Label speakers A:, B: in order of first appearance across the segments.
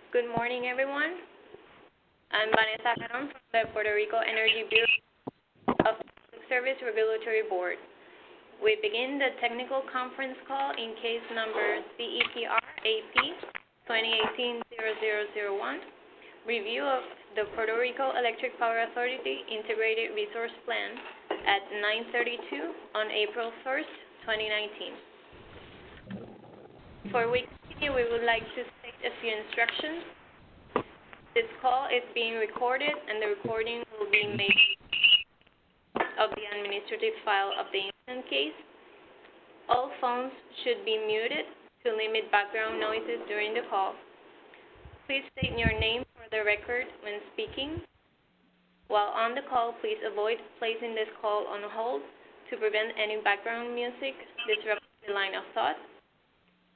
A: Good morning, everyone. I'm Vanessa Caron from the Puerto Rico Energy Bureau of Public Service Regulatory Board. We begin the technical conference call in case number CEPR-AP-2018-0001, review of the Puerto Rico Electric Power Authority Integrated Resource Plan at 9:32 on April 1st, 2019. Before we continue, we would like to state a few instructions. This call is being recorded, and the recording will be made of the administrative file of the incident case. All phones should be muted to limit background noises during the call. Please state your name for the record when speaking. While on the call, please avoid placing this call on hold to prevent any background music disrupting the line of thought.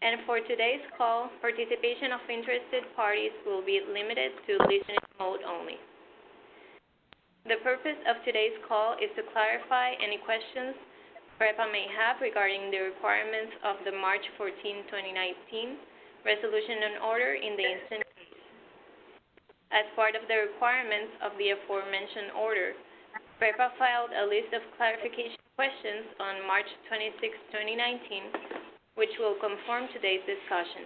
A: And for today's call, participation of interested parties will be limited to listening mode only. The purpose of today's call is to clarify any questions PREPA may have regarding the requirements of the March 14, 2019 resolution and order in the instant case. As part of the requirements of the aforementioned order, PREPA filed a list of clarification questions on March 26, 2019, which will conform today's discussion.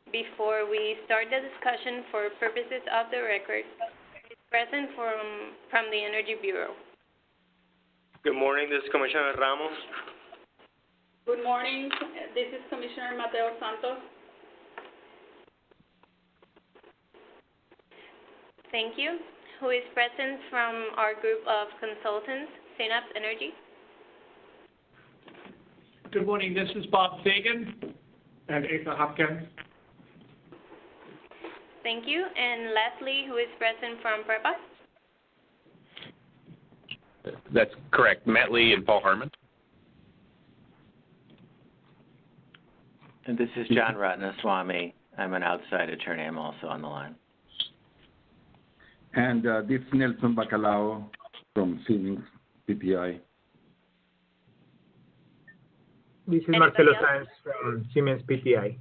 A: Before we start the discussion, for purposes of the record, is present from the Energy Bureau.
B: Good morning, this is Commissioner Ramos.
C: Good morning, this is Commissioner Mateo Santos.
A: Thank you. Who is present from our group of consultants, Synapse Energy?
D: Good morning, this is Bob Fagan and Asa Hopkins.
A: Thank you. And lastly, who is present from PREPA?
E: That's correct, Matt Lee and Paul Harmon.
F: And this is John Ratnaswamy. I'm an outside attorney. I'm also on the line.
G: And this is Nelson Bacalao from Siemens PTI.
H: This is Marcelo Sáenz from Siemens PTI.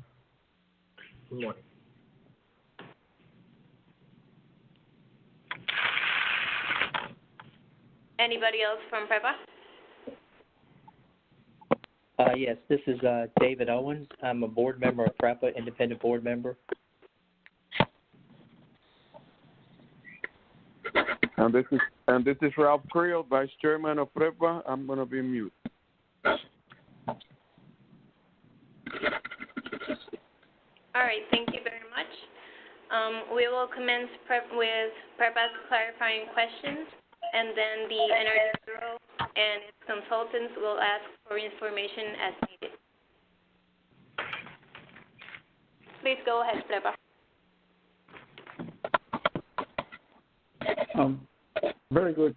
H: Good morning.
A: Anybody else from PREPA?
I: Yes, this is David Owens. I'm a board member of PREPA, independent board member.
J: And this is Ralph Creel, Vice Chairman of PREPA. I'm going to be mute.
A: All right, thank you very much. We will commence with PREPA's clarifying questions, and then the Energy Bureau and its consultants will ask for information as needed. Please go ahead, PREPA.
G: Very good.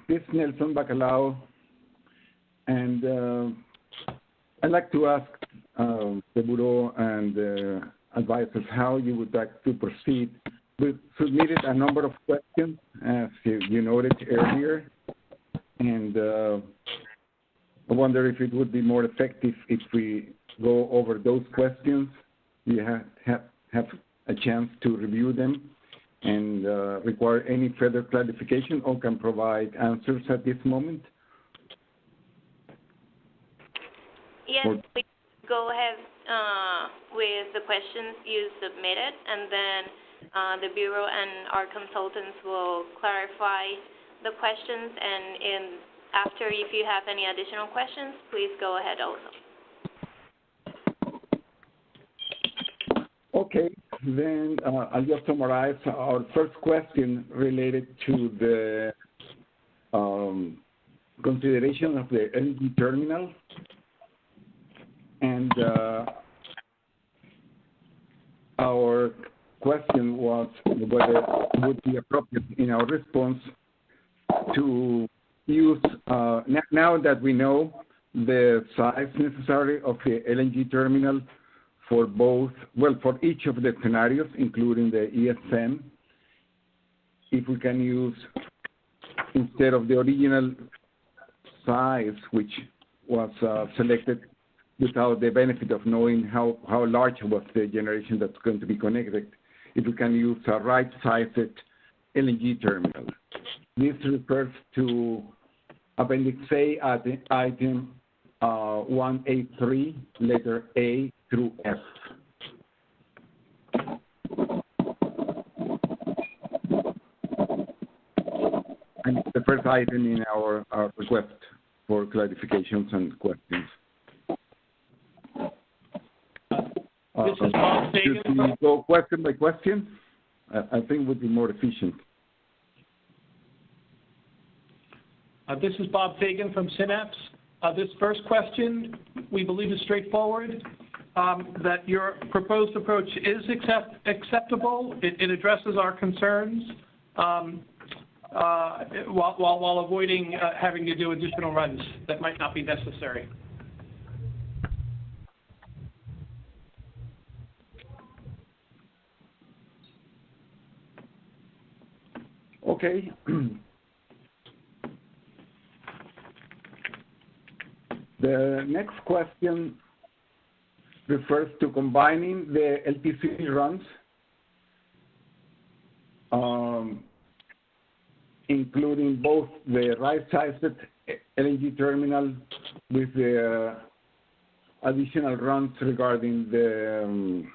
G: This is Nelson Bacalao, and I'd like to ask the Bureau and advisors how you would like to proceed. We submitted a number of questions, as you noted earlier, and I wonder if it would be more effective if we go over those questions. You have a chance to review them and require any further clarification or can provide answers at this moment.
A: Yes, please go ahead with the questions you submitted, and then the Bureau and our consultants will clarify the questions, and after, if you have any additional questions, please go ahead also.
G: Okay, then I'll just summarize. Our first question related to the consideration of the LNG terminal. And our question was whether it would be appropriate in our response to use, now that we know the size necessary of the LNG terminal for both, well, for each of the scenarios, including the ESM, if we can use, instead of the original size, which was selected without the benefit of knowing how large was the generation that's going to be connected, if we can use a right-sized LNG terminal. This refers to Appendix A at item 183, letter A through F. And it's the first item in our request for clarifications and questions.
D: This is Bob Fagan.
G: Should we go question by question? I think it would be more efficient.
D: This is Bob Fagan from Synapse. This first question we believe is straightforward, that your proposed approach is acceptable. It addresses our concerns while avoiding having to do additional runs that might not be necessary.
G: Okay. The next question refers to combining the LTC runs, including both the right-sized LNG terminal with the additional runs regarding the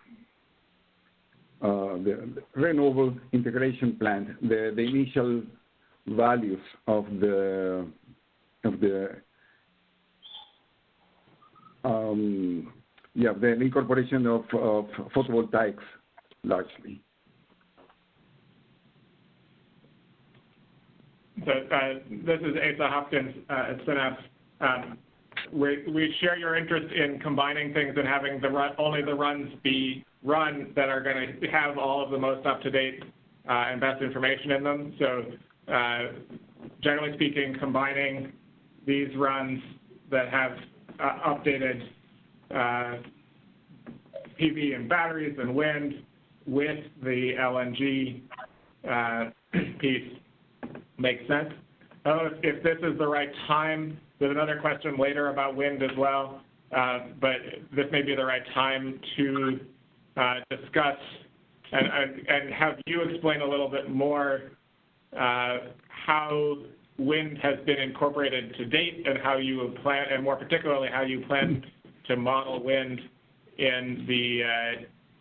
G: renewable integration plant, the initial values of the incorporation of photovoltaics largely.
K: So this is Asa Hopkins at Synapse. We share your interest in combining things and having only the runs be run that are going to have all of the most up-to-date and best information in them. So generally speaking, combining these runs that have updated PV and batteries and wind with the LNG piece makes sense. I don't know if this is the right time. There's another question later about wind as well, but this may be the right time to discuss and have you explain a little bit more how wind has been incorporated to date and how you plan, and more particularly how you plan to model wind in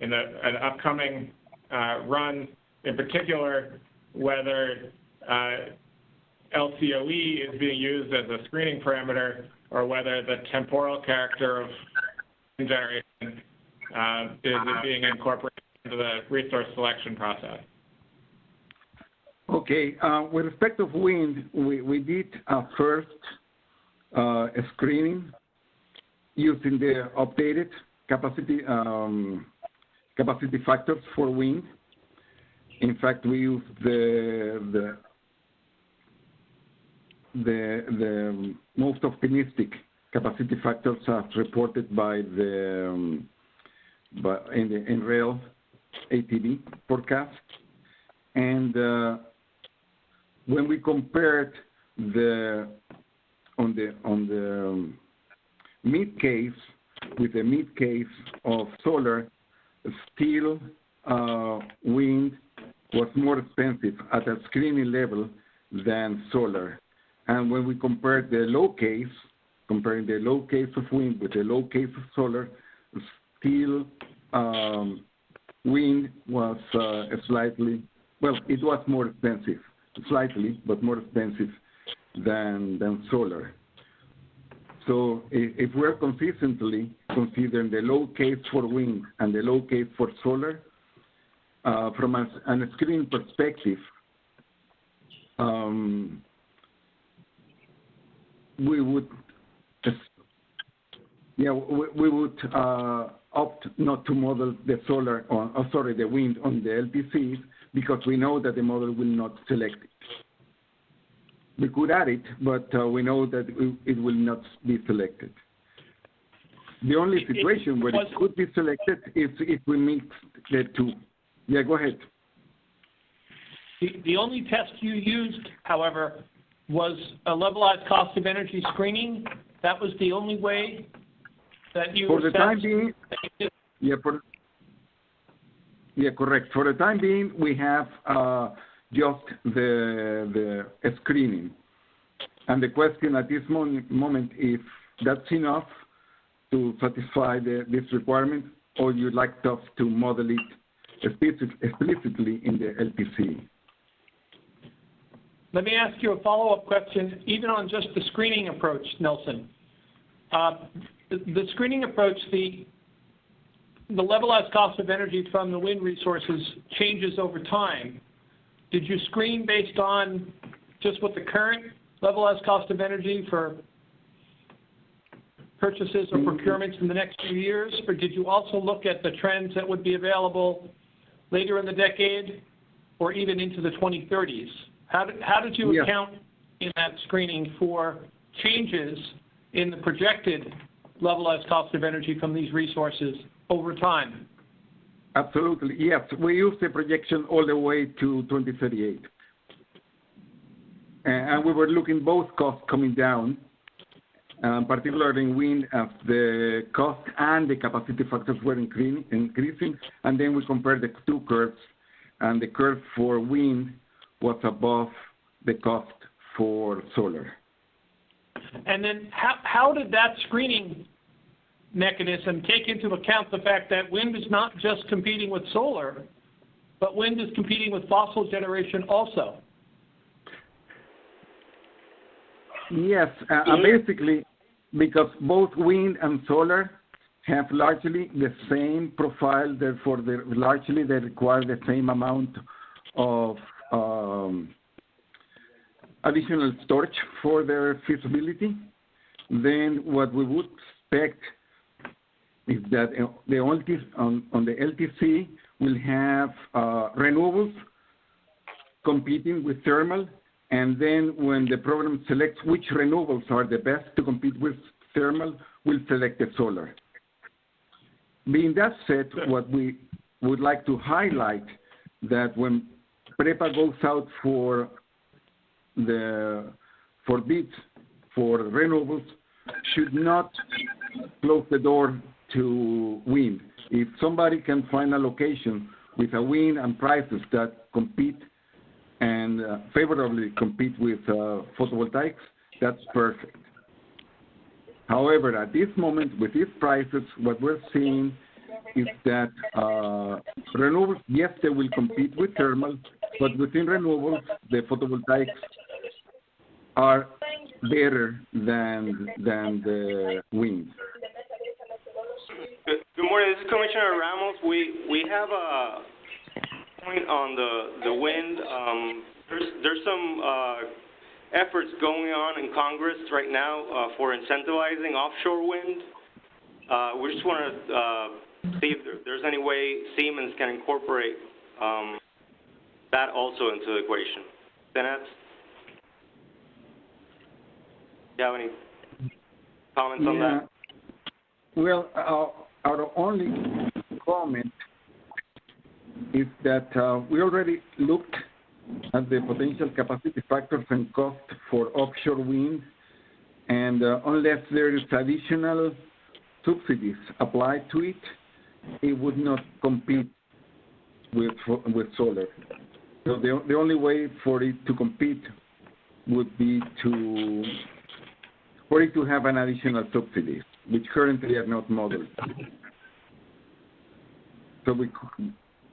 K: an upcoming run. In particular, whether LCOE is being used as a screening parameter, or whether the temporal character of generation is being incorporated into the resource selection process.
G: Okay, with respect of wind, we did first a screening using the updated capacity factors for wind. In fact, we used the most optimistic capacity factors as reported by in NREL ATV forecast, and when we compared on the mid case with the mid case of solar, still wind was more expensive at a screening level than solar. And when we compared the low case, comparing the low case of wind with the low case of solar, still wind was slightly, well, it was more expensive, slightly, but more expensive than solar. So if we're consistently considering the low case for wind and the low case for solar, from a screening perspective, we would opt not to model the solar, the wind on the LTCs, because we know that the model will not select it. We could add it, but we know that it will not be selected. The only situation where it could be selected is if we mix the two. Yeah, go ahead.
D: The only test you used, however, was a levelized cost of energy screening. That was the only way that you
G: For the time
D: assessed-
G: being, correct. For the time being, we have just the screening. And the question at this moment if that's enough to satisfy this requirement, or you'd like us to model it explicitly in the LPC.
D: Let me ask you a follow-up question, even on just the screening approach, Nelson. The screening approach, the levelized cost of energy from the wind resources changes over time. Did you screen based on just what the current levelized cost of energy for purchases or procurements in the next few years, or did you also look at the trends that would be available later in the decade or even into the 2030s? How did you account in that screening for changes in the projected levelized cost of energy from these resources over time?
G: Absolutely, yes. We use the projection all the way to 2038. And we were looking both costs coming down, particularly in wind, as the cost and the capacity factors were increasing. And then we compared the two curves, and the curve for wind was above the cost for solar.
D: And then how did that screening mechanism take into account the fact that wind is not just competing with solar, but wind is competing with fossil generation also?
G: Yes, basically, because both wind and solar have largely the same profile, therefore largely they require the same amount of additional storage for their feasibility. Then what we would expect is that on the LTC will have renewables competing with thermal, and then when the program selects which renewables are the best to compete with thermal, we'll select the solar. Being that said, what we would like to highlight that when PREPA goes out for bids for renewables, should not close the door to wind. If somebody can find a location with a wind and prices that compete and favorably compete with photovoltaics, that's perfect. However, at this moment, with these prices, what we're seeing is that renewables, yes, they will compete with thermal, but within renewables, the photovoltaics are better than the wind.
B: Good morning. This is Commissioner Ramos. We have a point on the wind. There's some efforts going on in Congress right now for incentivizing offshore wind. We just want to see if there's any way Siemens can incorporate that also into the equation. Senate, do you have any comments on that?
G: Well, our only comment is that we already looked at the potential capacity factors and cost for offshore wind, and unless there is additional subsidies applied to it, it would not compete with solar. So the only way for it to compete would be for it to have an additional subsidies, which currently are not modeled.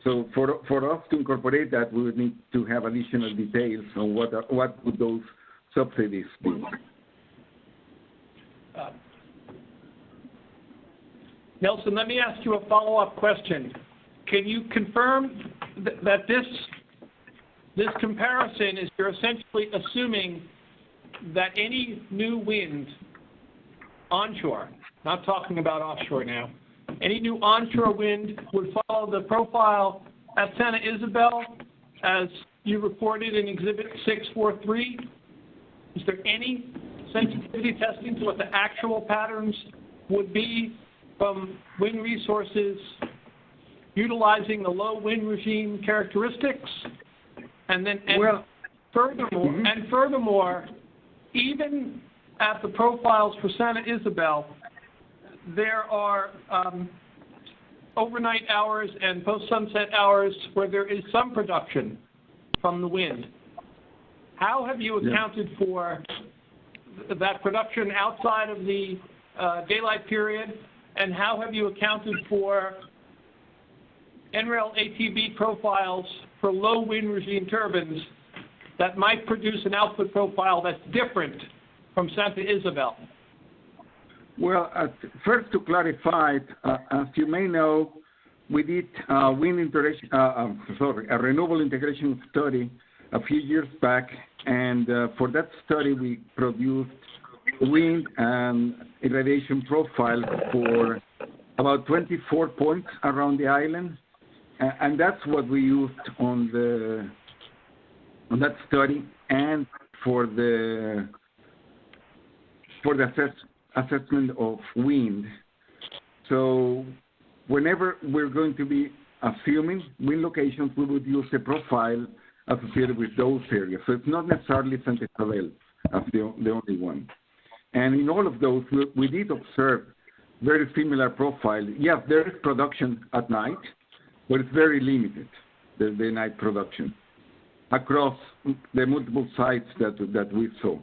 G: So for us to incorporate that, we would need to have additional details on what would those subsidies be.
D: Nelson, let me ask you a follow-up question. Can you confirm that this comparison is you're essentially assuming that any new wind onshore, not talking about offshore now, any new onshore wind would follow the profile at Santa Isabel as you reported in Exhibit 643? Is there any sensitivity testing to what the actual patterns would be from wind resources utilizing the low wind regime characteristics? Furthermore, even at the profiles for Santa Isabel, there are overnight hours and post-sunset hours where there is some production from the wind. How have you accounted for that production outside of the daylight period, and how have you accounted for NREL ATB profiles for low wind regime turbines that might produce an output profile that's different from Santa Isabel?
G: Well, first to clarify, as you may know, we did a renewable integration study a few years back, and for that study we produced wind and irradiation profile for about 24 points around the island, and that's what we used on that study and for the assessment of wind. So whenever we're going to be assuming wind locations, we would use a profile associated with those areas. So it's not necessarily Santa Isabel as the only one. And in all of those, we did observe very similar profile. Yes, there is production at night, but it's very limited, the night production, across the multiple sites that we saw.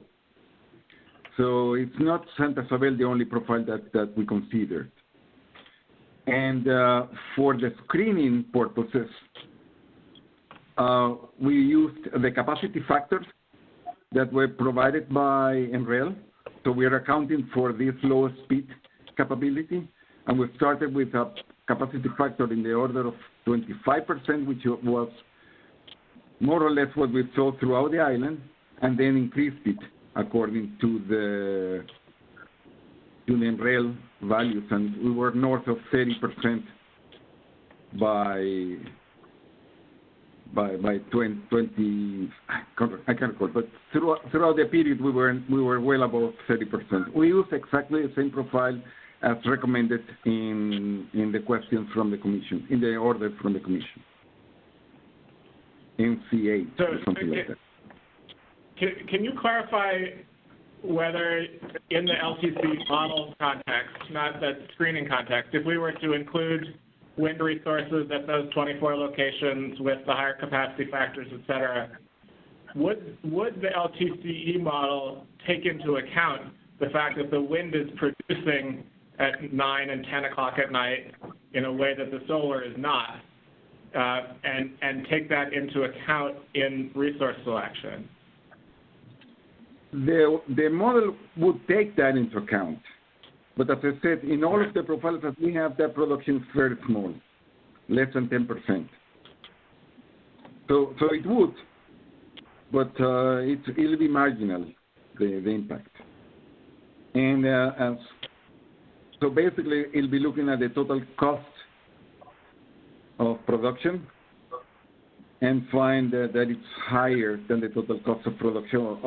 G: So it's not Santa Isabel the only profile that we considered. And for the screening purposes, we used the capacity factors that were provided by NREL. So we are accounting for this low speed capability, and we started with a capacity factor in the order of 25%, which was more or less what we saw throughout the island, and then increased it according to the NREL values, and we were north of 30% by 20, I can't recall, but throughout the period we were well above 30%. We used exactly the same profile as recommended in the questions from the Commission, in the order from the Commission, NCA or something like that.
K: Can you clarify whether in the LTC model context, not that screening context, if we were to include wind resources at those 24 locations with the higher capacity factors, et cetera, would the LTCE model take into account the fact that the wind is producing at 9 and 10 o'clock at night in a way that the solar is not, and take that into account in resource selection?
G: The model would take that into account. But as I said, in all of the profiles that we have, that production is very small, less than 10%. So it would, but it'll be marginal, the impact. And so basically, it'll be looking at the total cost of production and find that it's higher than the total cost of production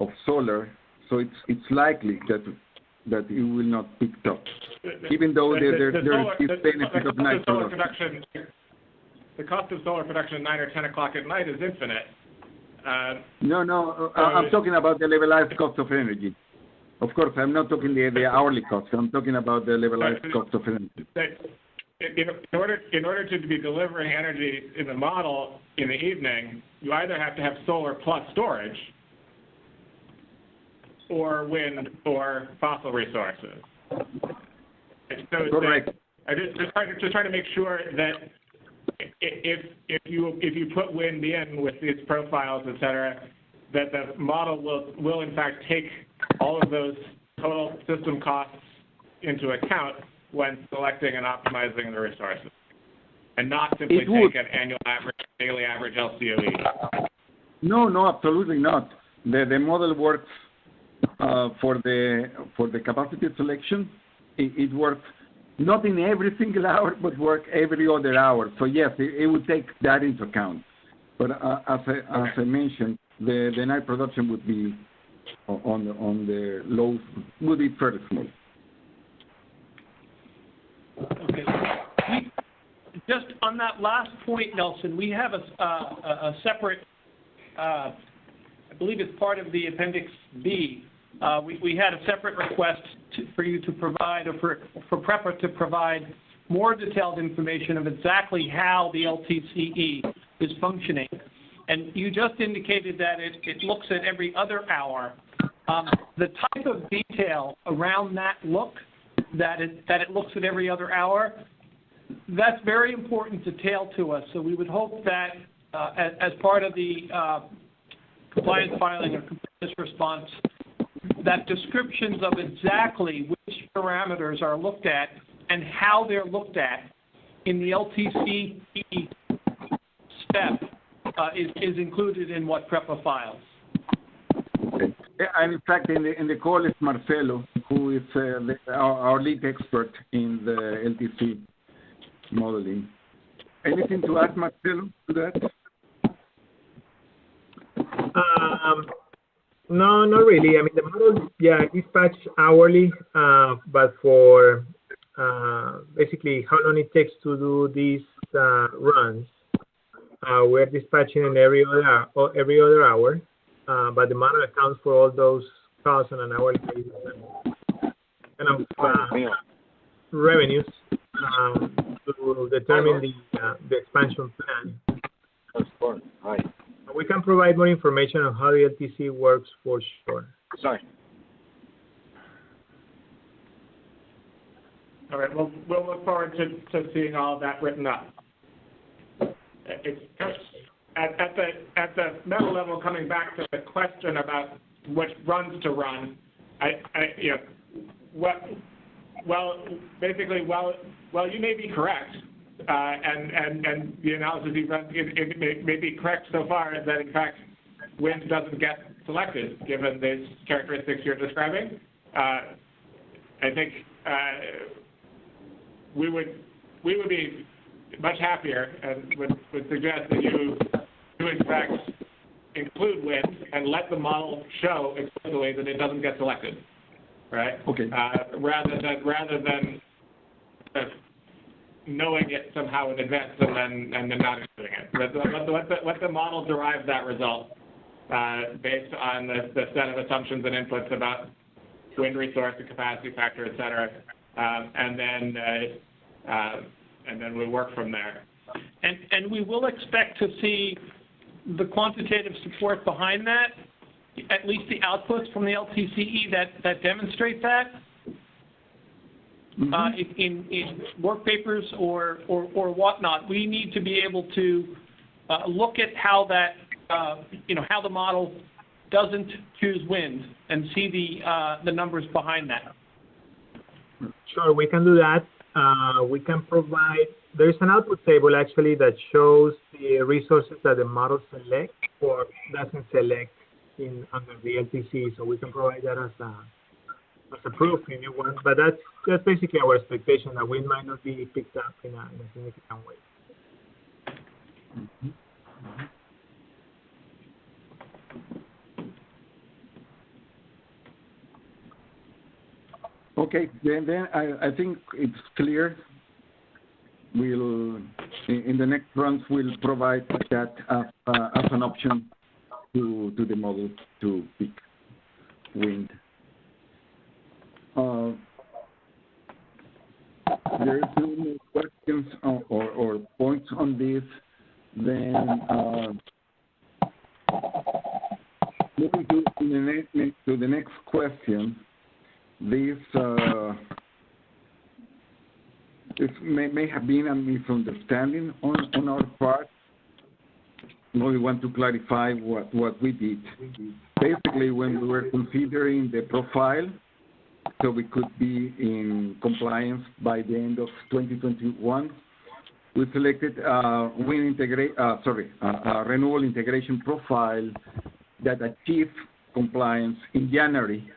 G: of solar. So it's likely that it will not pick up, even though there's this benefit of night production.
K: The cost of solar production at 9 or 10 o'clock at night is infinite.
G: No, I'm talking about the levelized cost of energy. Of course, I'm not talking the hourly cost. I'm talking about the levelized cost of energy.
K: In order to be delivering energy in the model in the evening, you either have to have solar plus storage, or wind, or fossil resources. So
G: correct.
K: I just trying to make sure that if you put wind in with these profiles, et cetera, that the model will in fact take all of those total system costs into account when selecting and optimizing the resources, and not simply take an annual average, daily average LCOE. No,
G: absolutely not. The model works for the capacity selection. It works not in every single hour, but work every other hour. So yes, it would take that into account. But as I mentioned, the night production would be on the lows, would be fairly small.
D: Okay. Just on that last point, Nelson, we have a separate, I believe it's part of the Appendix B. We had a separate request for you to provide, or for PREPA to provide more detailed information of exactly how the LTCE is functioning. And you just indicated that it looks at every other hour. The type of detail around that look, that it looks at every other hour, that's very important detail to us. So we would hope that as part of the compliance filing or compliance response, that descriptions of exactly which parameters are looked at and how they're looked at in the LTCE step is included in what PREPA files.
G: Okay. And in fact, in the call is Marcelo, who is our lead expert in the LTC modeling. Anything to add, Marcelo, to that?
H: No, not really. I mean, the model, dispatch hourly, but for basically how long it takes to do these runs, we're dispatching in every other hour, but the model accounts for all those costs on an hourly basis and revenues to determine the expansion plan. We can provide more information on how the LTC works for sure.
J: Sorry.
K: All right, well, we'll look forward to seeing all of that written up. It's just at the meta level, coming back to the question about which runs to run, basically, you may be correct, and the analysis you've run it may be correct so far that in fact wind doesn't get selected given these characteristics you're describing. I think we would be much happier and would suggest that you in fact include wind and let the model show explicitly that it doesn't get selected, right?
G: Okay.
K: Rather than knowing it somehow in advance and then not including it. Let the model derive that result based on the set of assumptions and inputs about wind resource, the capacity factor, et cetera, and then we work from there.
D: And we will expect to see the quantitative support behind that, at least the outputs from the LTCE that demonstrate that. In work papers or whatnot, we need to be able to look at how that, how the model doesn't choose wind and see the numbers behind that.
H: Sure, we can do that. We can provide, there's an output table actually that shows the resources that the model selects or doesn't select under the LTC, so we can provide that as a proof if you want, but that's basically our expectation that wind might not be picked up in a significant way.
G: Okay, then I think it's clear. We'll in the next runs we'll provide that as an option to the model to pick wind. There's no more questions or points on this. Then moving to the next question. This may have been a misunderstanding on our part. We want to clarify what we did. Basically, when we were considering the profile, so we could be in compliance by the end of 2021, we selected a renewable integration profile that achieved compliance in January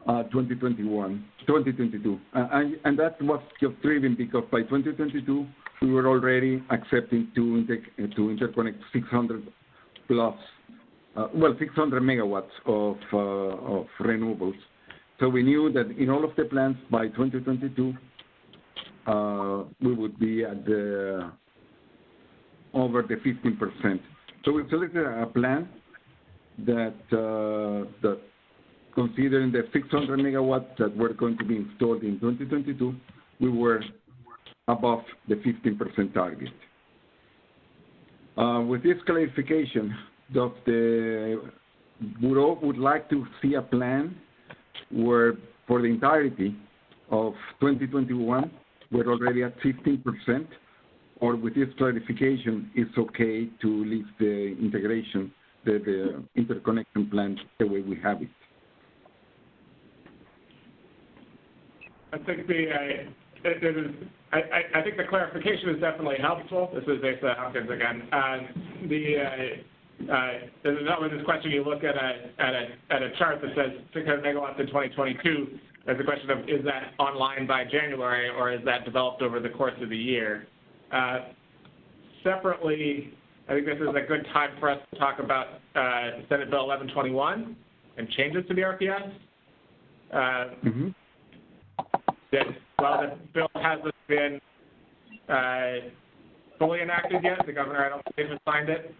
G: 2022. And that was just driven because by 2022, we were already accepting to interconnect 600 megawatts of renewables. So we knew that in all of the plants by 2022, we would be at over the 15%. So we selected a plan that considering the 600 megawatts that were going to be installed in 2022, we were above the 15% target. With this clarification, the Bureau would like to see a plan where for the entirety of 2021, we're already at 15%, or with this clarification, it's okay to leave the integration, the interconnection plan the way we have it.
K: I think I think the clarification is definitely helpful. This is Asa Hopkins again. There's always this question. You look at a chart that says 600 megawatts in 2022. There's a question of, is that online by January, or is that developed over the course of the year? Separately, I think this is a good time for us to talk about Senate Bill 1121 and changes to the RPS. While the bill hasn't been fully enacted yet, the governor, I don't think, has signed it,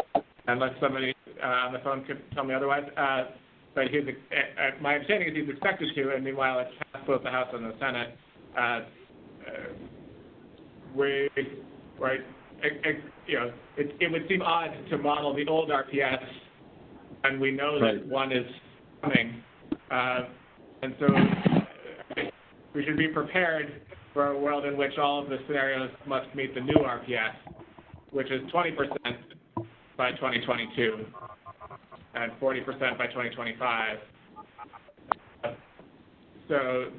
K: unless somebody on the phone could tell me otherwise. But my understanding is he's expected to, and meanwhile it's passed both the House and the Senate. It would seem odd to model the old RPS, and we know that one is coming, and so we should be prepared for a world in which all of the scenarios must meet the new RPS, which is 20% by 2022 and 40% by 2025. So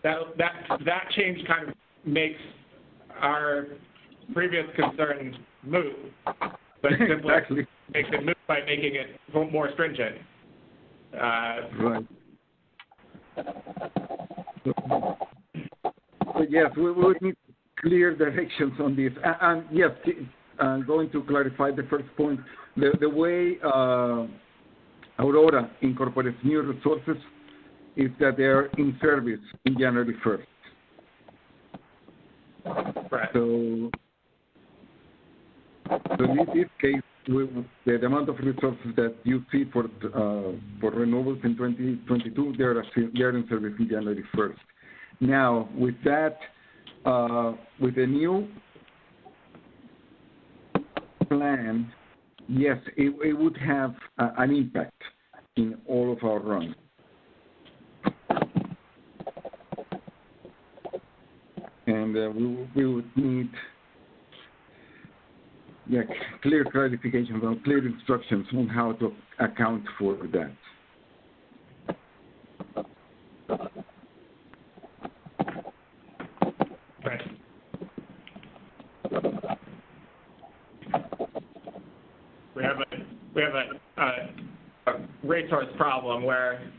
K: that change kind of makes our previous concern moot, but simply makes it moot by making it more stringent.
G: Right. So yes, we would need clear directions on this. And yes, I'm going to clarify the first point. The way Aurora incorporates new resources is that they are in service in January 1st.
K: Right.
G: So in this case, the amount of resources that you see for renewables in 2022, they are in service in January 1st. Now, with that, with the new plan, yes, it would have an impact in all of our runs. And we would need clear clarifications and clear instructions on how to account for that.
K: Right. We have a resource problem where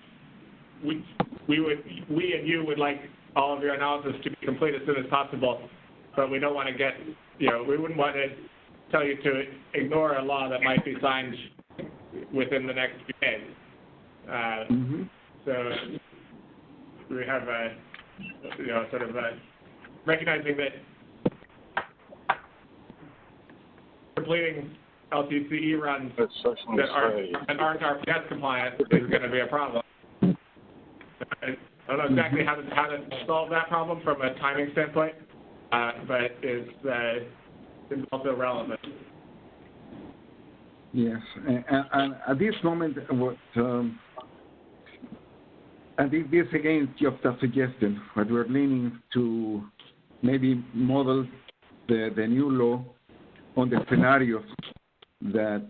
K: we and you would like all of your analysis to be complete as soon as possible, but we don't want to get, we wouldn't want to tell you to ignore a law that might be signed within the next few days. So we have recognizing that completing LTCE runs that aren't RPS compliant is going to be a problem. I don't know exactly how to solve that problem from a timing standpoint, but it's also relevant.
G: Yes, and at this moment, I think this again is just a suggestion, but we're leaning to maybe model the new law on the scenarios that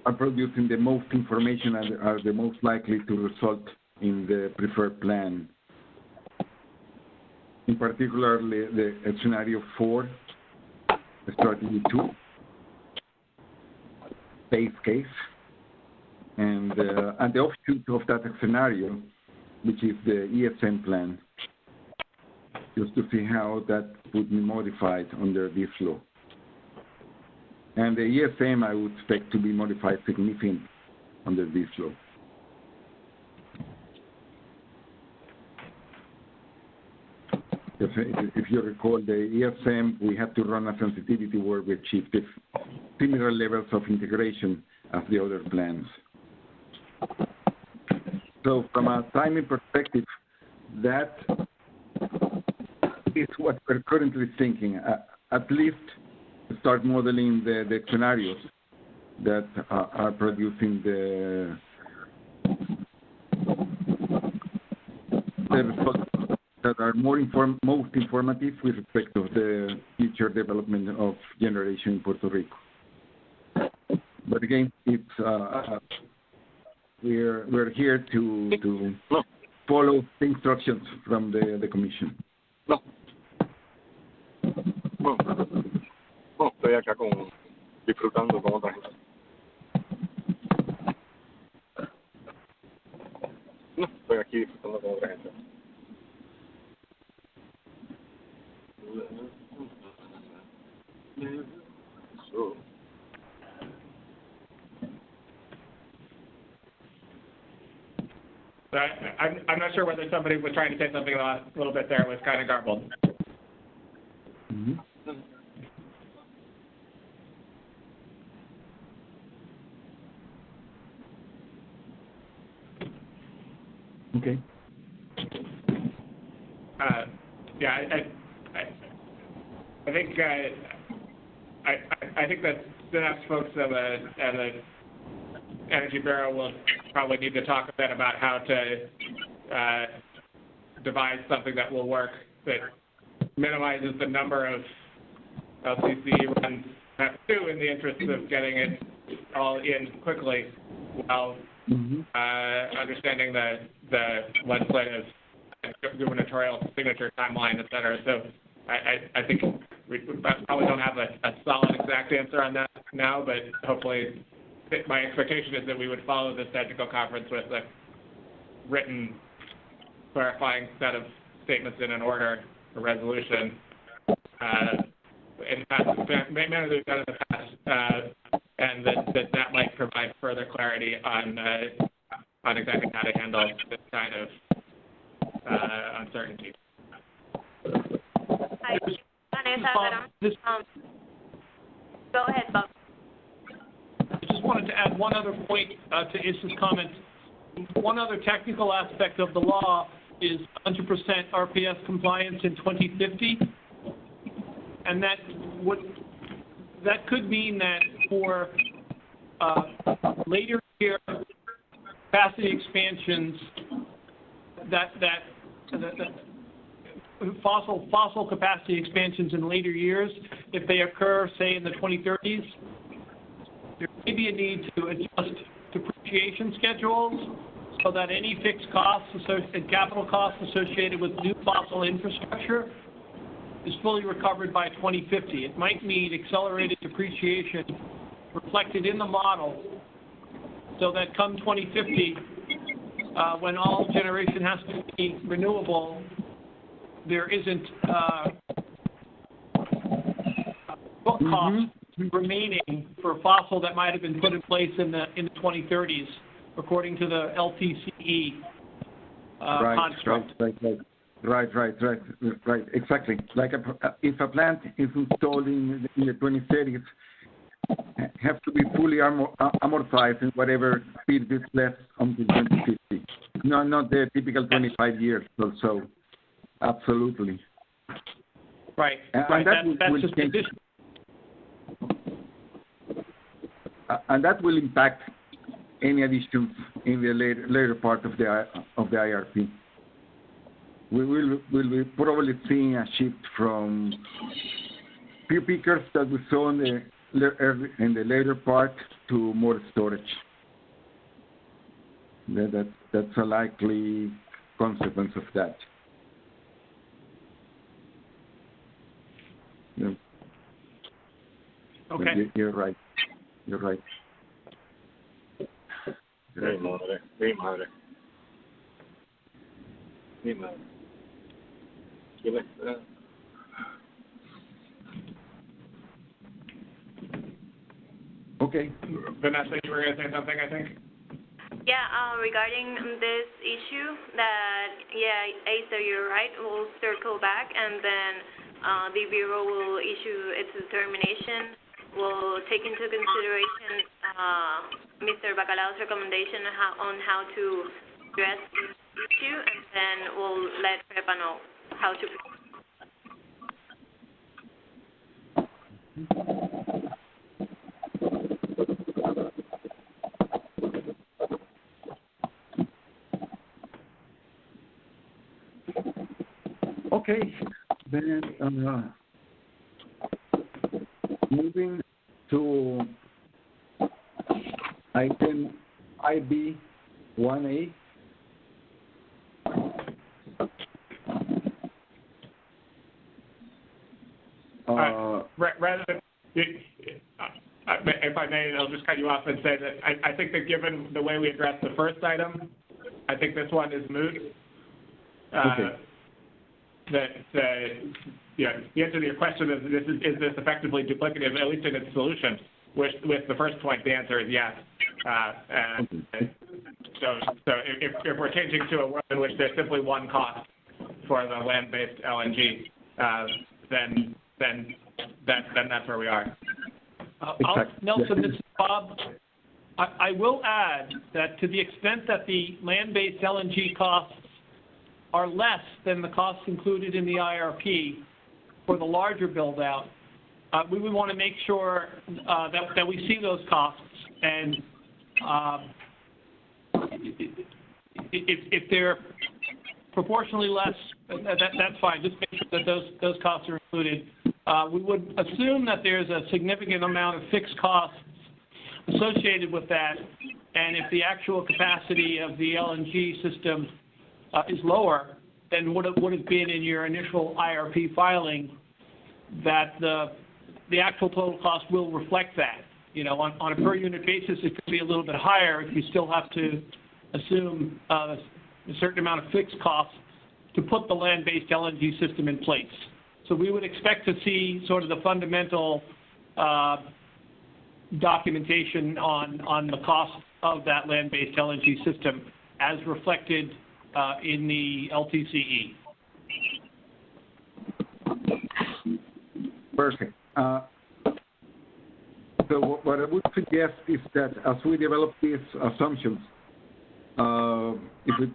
G: are producing the most information and are the most likely to result in the preferred plan. In particular, the scenario 4, strategy 2, base case, and the offshoot of that scenario, which is the ESM plan, just to see how that would be modified under this law. And the ESM, I would expect to be modified significantly under this law. If you recall, the ESM, we had to run a sensitivity where we achieved similar levels of integration as the other plans. So from a timing perspective, that is what we're currently thinking, at least to start modeling the scenarios that are producing the results that are most informative with respect to the future development of generation in Puerto Rico. But again, it's we're here to follow the instructions from the Commission.
L: No, estoy acá disfrutando con otra gente. No, estoy aquí disfrutando con otra gente. So.
K: I'm not sure whether somebody was trying to say something a little bit there. It was kind of garbled.
G: Mm-hmm. Okay.
K: Yeah, I think I think that synapse folks at the Energy Bureau will probably need to talk a bit about how to devise something that will work, that minimizes the number of LCC runs too, in the interest of getting it all in quickly, while understanding the legislative gubernatorial signature timeline, et cetera. So I think we probably don't have a solid exact answer on that now, but hopefully my expectation is that we would follow this technical conference with a written clarifying set of statements in an order, a resolution, in the manner that we've done in the past, and that might provide further clarity on exactly how to handle this kind of uncertainty.
A: Hi, go ahead, Bob.
D: I just wanted to add one other point to Issa's comment. One other technical aspect of the law is 100% RPS compliance in 2050, and that could mean that for later year capacity expansions, that fossil capacity expansions in later years, if they occur, say, in the 2030s, there may be a need to adjust depreciation schedules so that any fixed costs and capital costs associated with new fossil infrastructure is fully recovered by 2050. It might need accelerated depreciation reflected in the model so that come 2050, when all generation has to be renewable, there isn't book costs remaining for fossil that might have been put in place in the 2030s, according to the LTCE construct.
G: Right, exactly. Like if a plant is installed in the 2030s, have to be fully amortized in whatever speed is left until 2050. No, not the typical 25 years or so. Absolutely.
D: Right.
G: And
D: That's just condition.
G: And that will impact any additions in the later part of the IRP. We will be probably seeing a shift from few peakers that we saw in the later part to more storage. That's a likely consequence of that. Yeah.
D: Okay.
G: You're right. You're right.
L: Mi madre, mi madre. Mi madre. ¿Quién es?
G: Okay.
K: Vanessa, you were going to say something, I think?
A: Yeah, regarding this issue, Asa, you're right. We'll circle back, and then the Bureau will issue its determination. We'll take into consideration Mr. Bacalao's recommendation on how to address this issue, and then we'll let PREPA know how to proceed.
G: Okay, then moving to item IB1A.
K: Rather than, if I may, I'll just cut you off and say that I think that given the way we addressed the first item, I think this one is moot.
G: Okay.
K: The answer to your question is this effectively duplicative, at least in its solution? With the first point, the answer is yes. So if we're changing to a world in which there's simply one cost for the land-based LNG, then that's where we are.
D: Nelson, this is Bob. I will add that to the extent that the land-based LNG costs are less than the costs included in the IRP for the larger build-out, we would want to make sure that we see those costs, and if they're proportionally less, that's fine. Just make sure that those costs are included. We would assume that there's a significant amount of fixed costs associated with that, and if the actual capacity of the LNG system is lower than what it would have been in your initial IRP filing, that the actual total cost will reflect that. You know, on a per unit basis, it could be a little bit higher if you still have to assume a certain amount of fixed costs to put the land-based LNG system in place. So we would expect to see sort of the fundamental documentation on the cost of that land-based LNG system as reflected in the LTCE.
G: Perfect. So what I would suggest is that as we develop these assumptions, if we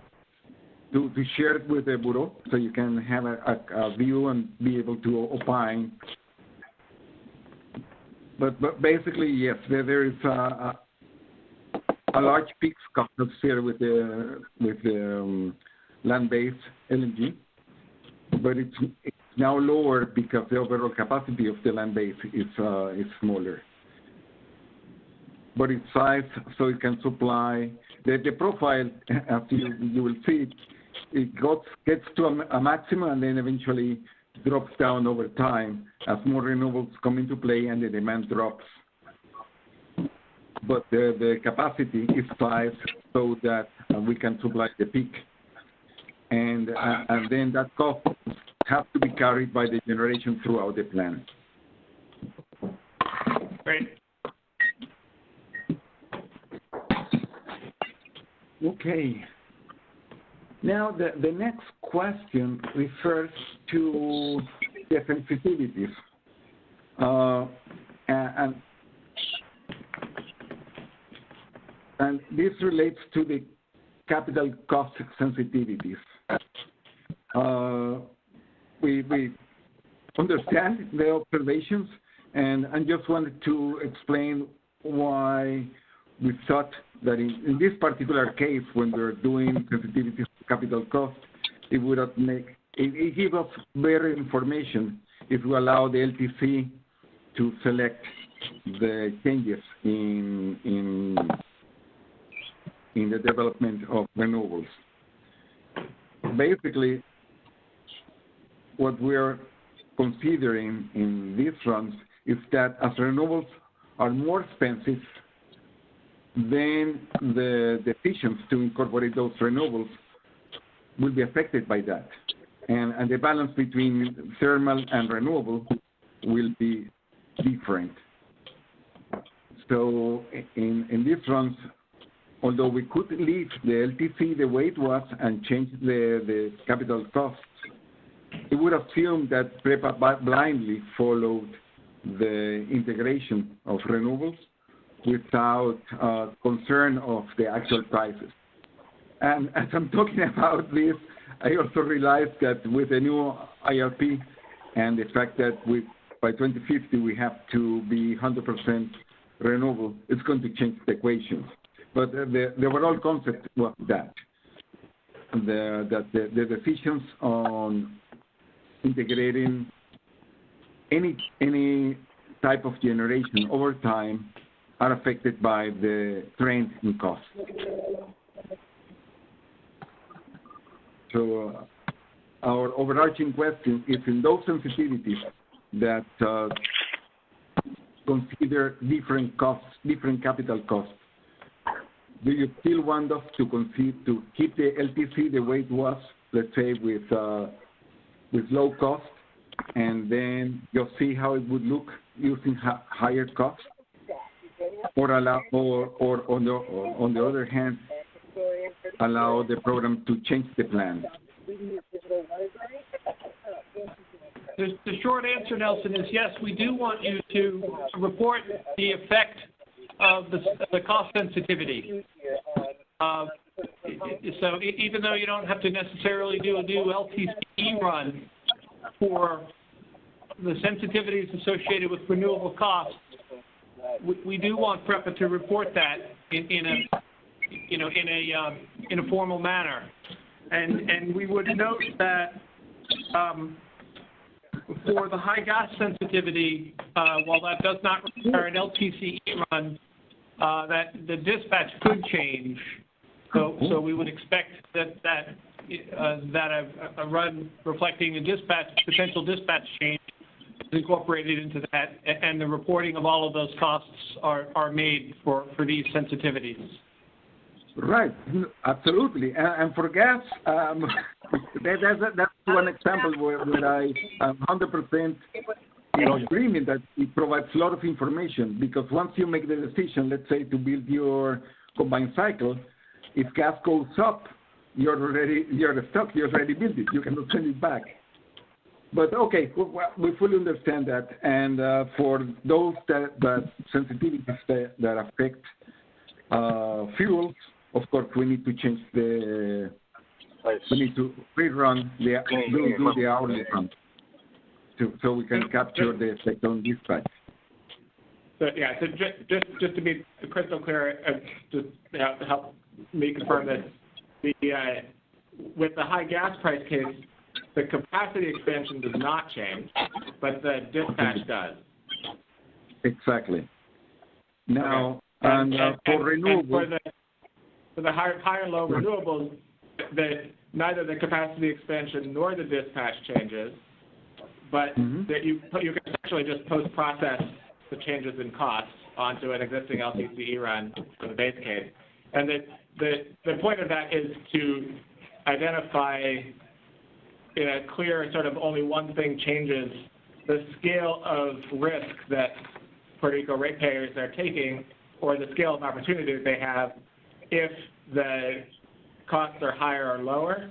G: to share it with the Bureau so you can have a view and be able to opine. But basically, yes, there is a large fixed cost associated with the land-based LNG, but it's now lower because the overall capacity of the land-based is smaller. But it's sized so it can supply the profile, as you will see, it gets to a maximum and then eventually drops down over time as more renewables come into play and the demand drops. But the capacity is sized so that we can supply the peak. And then that cost has to be carried by the generation throughout the plant.
K: Great.
G: Okay. Now, the next question refers to the sensitivities. And this relates to the capital cost sensitivities. We understand the observations, and I just wanted to explain why we thought that in this particular case, when we're doing sensitivities to capital cost, it would not it gives us better information if we allow the LTC to select the changes in the development of renewables. Basically, what we're considering in these runs is that as renewables are more expensive, then the decisions to incorporate those renewables will be affected by that. And the balance between thermal and renewable will be different. So in these runs, although we could leave the LTC the way it was and change the capital costs, it would assume that PREPA blindly followed the integration of renewables without concern of the actual prices. And as I'm talking about this, I also realized that with the new IRP and the fact that by 2050 we have to be 100% renewable, it's going to change the equations. But the overall concept was that the decisions on integrating any type of generation over time are affected by the trend in cost. So our overarching question is in those sensitivities that consider different costs, different capital costs. Do you still want us to keep the LTC the way it was, let's say with low cost, and then you'll see how it would look using higher costs, or on the other hand, allow the program to change the plan?
D: The short answer, Nelson, is yes, we do want you to report the effect of the cost sensitivity. So even though you don't have to necessarily do a new LTCE run for the sensitivities associated with renewable costs, we do want PREPA to report that in a formal manner, and we would note that for the high gas sensitivity, while that does not require an LTCE run, that the dispatch could change. So we would expect that a run reflecting a potential dispatch change is incorporated into that, and the reporting of all of those costs are made for these sensitivities.
G: Right, absolutely. And for gas, that's one example where I am 100% in agreement that it provides a lot of information, because once you make the decision, let's say, to build your combined cycle, if gas goes up, you're stuck. You already built it. You cannot send it back. But okay, we fully understand that. And for those that sensitivities that affect fuels, of course, we need to change we need to rerun do the hourly run, so we can capture the effect on dispatch.
K: So yeah, so just to be crystal clear, just to help me confirm this, with the high gas price case, the capacity expansion does not change, but the dispatch does.
G: Exactly. Now,
K: okay.
G: For renewables,
K: for the high and low renewables, neither the capacity expansion nor the dispatch changes, but that you can actually just post-process the changes in costs onto an existing LTCE run for the base case. And the point of that is to identify in a clear sort of only one thing changes, the scale of risk that Puerto Rico ratepayers are taking, or the scale of opportunity that they have if the costs are higher or lower,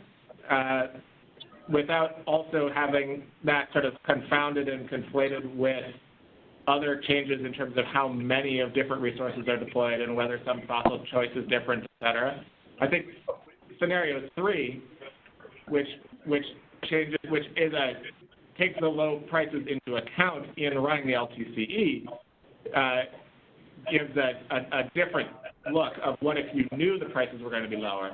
K: without also having that sort of confounded and conflated with other changes in terms of how many of different resources are deployed and whether some fossil choice is different, et cetera. I think scenario 3, which takes the low prices into account in running the LTCE, gives a different look of what if you knew the prices were going to be lower.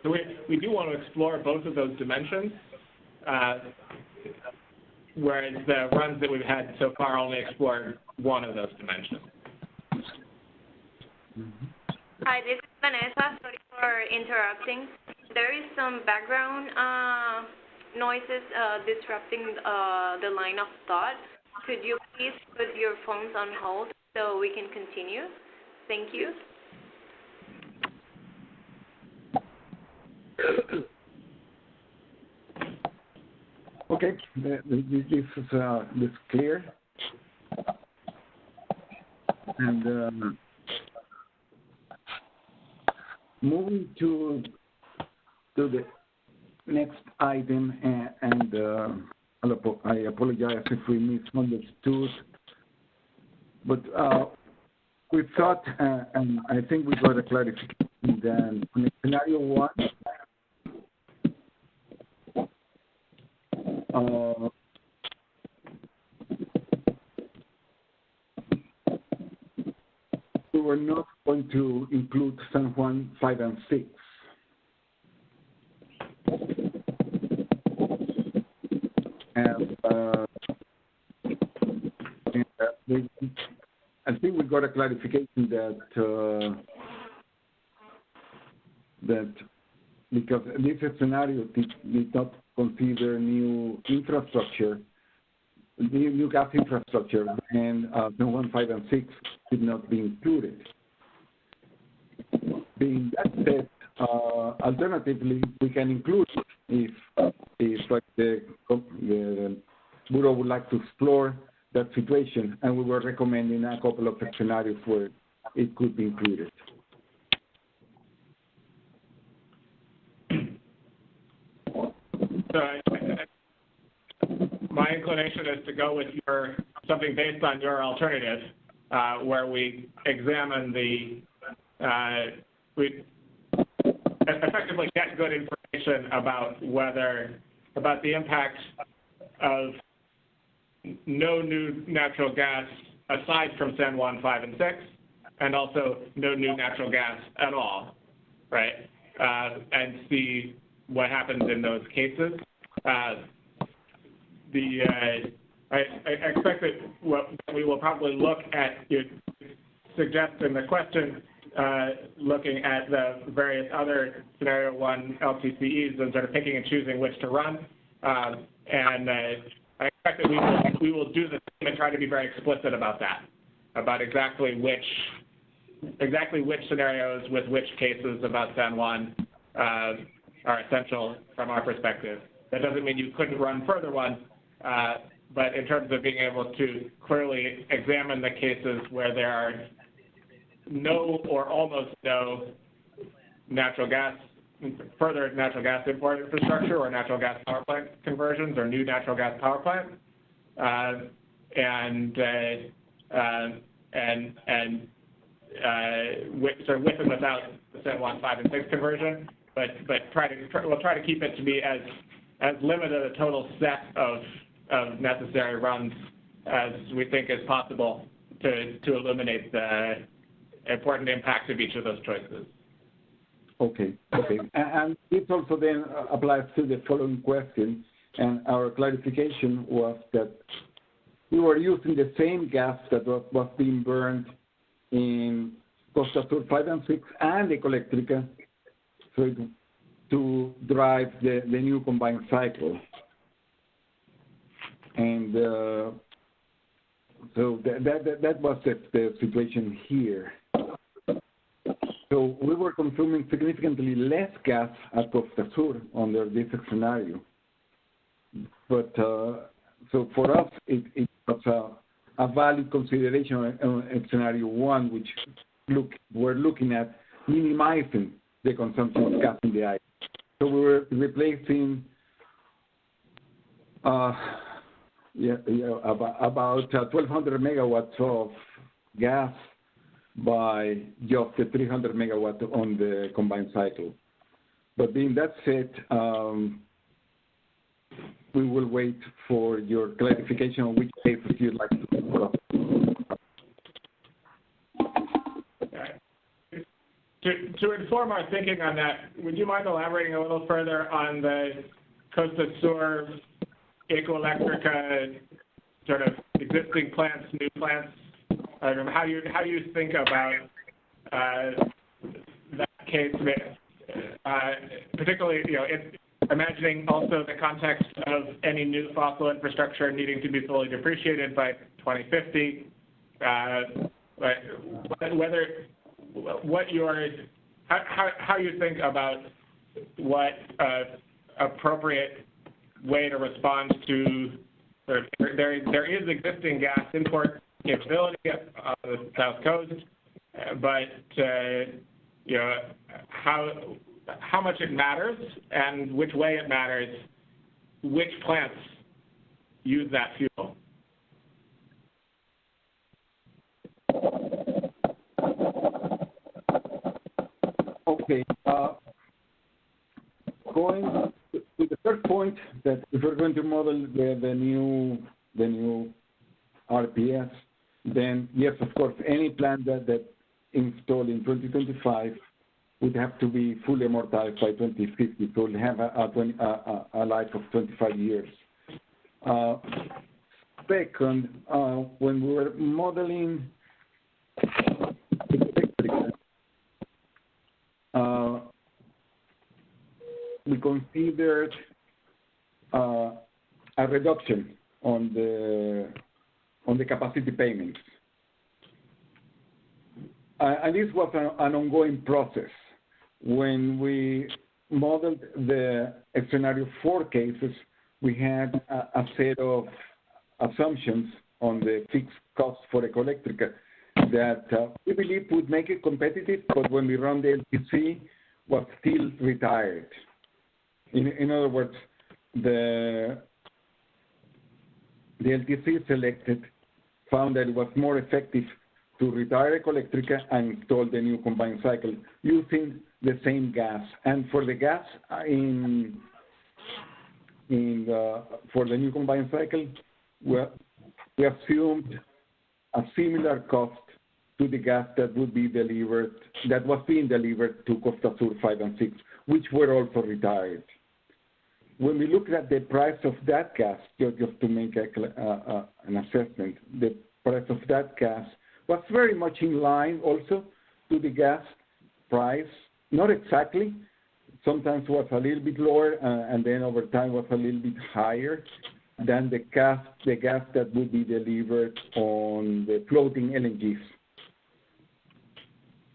K: So we do want to explore both of those dimensions, whereas the runs that we've had so far only explored one of those dimensions.
A: Hi, this is Vanessa. Sorry for interrupting. There is some background noises disrupting the line of thought. Could you please put your phones on hold so we can continue? Thank you.
G: Okay, this is clear. And moving to the next item, and I apologize if we misunderstood, but we thought, and I think we got a clarification then scenario 1, we were not going to include San Juan 5 and 6. And I think we got a clarification that because this scenario did not consider new infrastructure, new gas infrastructure, and San Juan 5 and 6 did not be included. Being that said, alternatively, we can include if like the Bureau would like to explore that situation, and we were recommending a couple of scenarios where it could be included.
K: So my inclination is to go with something based on your alternative, where we examine we effectively get good information about the impact of no new natural gas aside from San Juan 5 and 6, and also no new natural gas at all, right? And see what happens in those cases. I expect that what we will probably look at, you suggest in the question, looking at the various other Scenario 1 LTCEs and sort of picking and choosing which to run. And I expect that we will do the same and try to be very explicit about that, about exactly which scenarios with which cases about San Juan are essential from our perspective. That doesn't mean you couldn't run further ones, but in terms of being able to clearly examine the cases where there are no or almost no further natural gas import infrastructure or natural gas power plant conversions or new natural gas power plant, with and without the San Juan 5 and 6 conversion, but we'll try to keep it to be as limited a total set of necessary runs as we think is possible to eliminate the important impacts of each of those choices.
G: Okay. And this also then applies to the following question, and our clarification was that we were using the same gas that was being burned in Costa Sur 5 and 6 and Ecoelectrica, so to drive the new combined cycle. And so that was the situation here. So we were consuming significantly less gas at Costa Sur under this scenario. But so for us, it was a valid consideration in scenario 1, which we're looking at minimizing the consumption of gas in the eye. So we were replacing about 1,200 megawatts of gas by just the 300 megawatt on the combined cycle. But being that said, we will wait for your clarification on which cases you'd like to discuss.
K: To inform our thinking on that, would you mind elaborating a little further on the Costa Sur, Ecoelectrica, sort of existing plants, new plants? How do you think about that case, particularly, imagining also the context of any new fossil infrastructure needing to be fully depreciated by 2050, how you think about what appropriate way to respond to there is existing gas import capability on the South Coast, but how much it matters and which way it matters, which plants use that fuel.
G: Okay. going to the third point, that if we're going to model the new RPS, then yes, of course, any plant that installed in 2025 would have to be fully amortized by 2050, so we'll have a life of 25 years. Second, when we were modeling we considered a reduction on the capacity payments. And this was an ongoing process. When we modeled the scenario 4 cases, we had a set of assumptions on the fixed costs for Ecoelectrica that we believe would make it competitive, but when we run the LTC, was still retired. In other words, the LTC selected found that it was more effective to retire Ecoelectrica and install the new combined cycle using the same gas. And for the gas for the new combined cycle, we assumed a similar cost to the gas that was being delivered to Costa Sur 5 and 6, which were also retired. When we look at the price of that gas, just to make an assessment, the price of that gas was very much in line also to the gas price, not exactly. Sometimes was a little bit lower, and then over time was a little bit higher than the gas that would be delivered on the floating LNGs.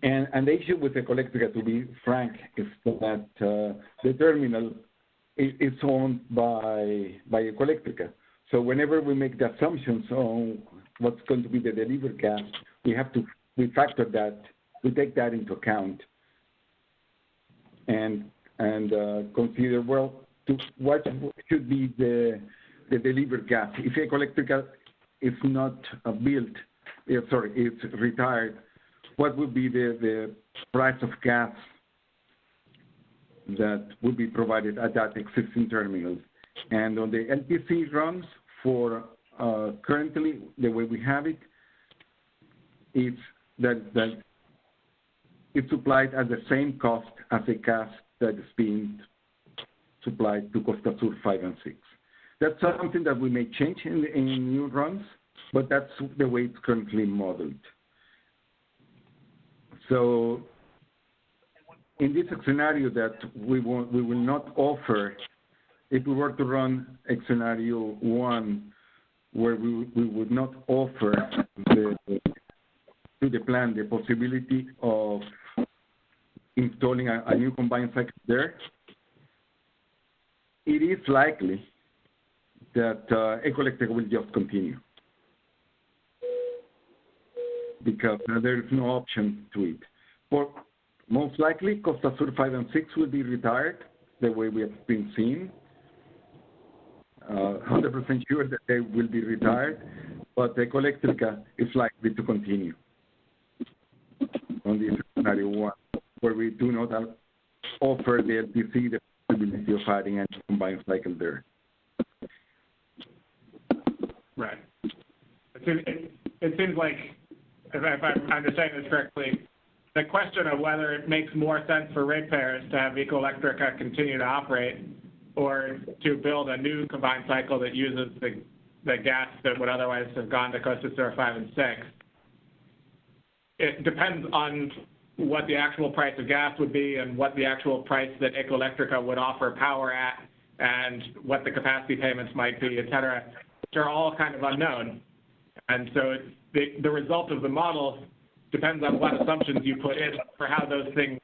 G: And the issue with Ecoelectrica, to be frank, is that the terminal is owned by Ecoelectrica. So whenever we make the assumptions on what's going to be the delivered gas, we factor that, we take that into account, and consider what should be the delivered gas. If Ecoelectrica is not it's retired, what would be the price of gas that would be provided at that existing terminal? And on the LTC runs for currently, the way we have it, it's that it's supplied at the same cost as the gas that is being supplied to Costa Sur 5 and 6. That's something that we may change in new runs, but that's the way it's currently modeled. So in this scenario that we will not offer, if we were to run a scenario 1 where we would not offer to the plant the possibility of installing a new combined cycle there, it is likely that Ecoelectrica will just continue, because there is no option to it. For most likely, Costa Sur 5 and 6 will be retired, the way we have been seeing. 100% sure that they will be retired, but Ecoelectrica is likely to continue on this scenario 1, where we do not offer the LTC the possibility of adding a combined cycle there.
K: Right. It seems like, if I'm understanding this correctly, the question of whether it makes more sense for ratepayers to have Ecoelectrica continue to operate or to build a new combined cycle that uses the gas that would otherwise have gone to Costa Sur 5 and 6, it depends on what the actual price of gas would be and what the actual price that Ecoelectrica would offer power at and what the capacity payments might be, et cetera, which are all kind of unknown. And so the result of the model depends on what assumptions you put in for how those things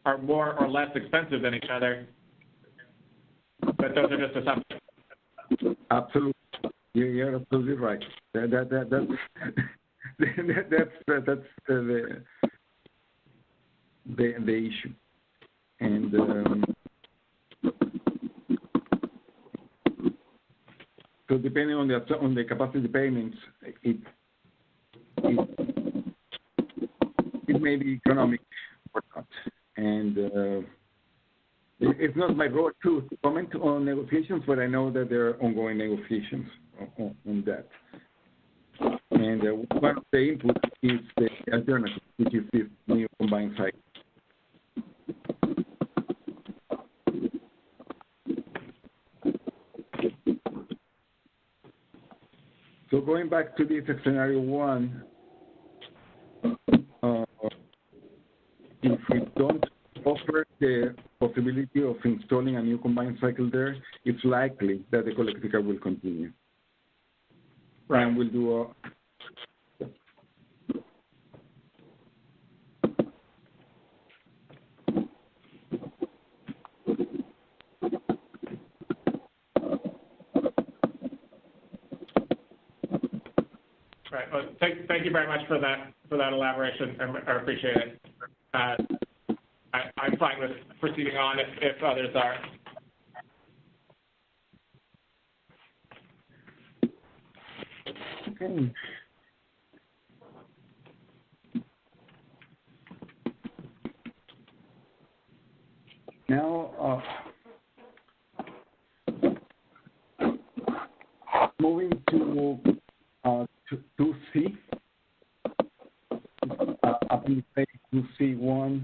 K: are more or less expensive than each other. But those are just assumptions.
G: Absolutely. You're absolutely right. That's the issue. And so depending on the capacity payments, it may be economic or not. And It's not my role to comment on negotiations, but I know that there are ongoing negotiations on that. And one of the inputs is the alternative, which is this new combined cycle. So going back to this scenario one, if we don't offer the possibility of installing a new combined cycle there, it's likely that the Colectrica will continue.
K: Right.
G: And we'll do a
K: Right. Well, thank you very much for that elaboration. I appreciate it. I'm fine with proceeding on if others are.
G: Okay. Now, moving to 2C, appendix 2C1.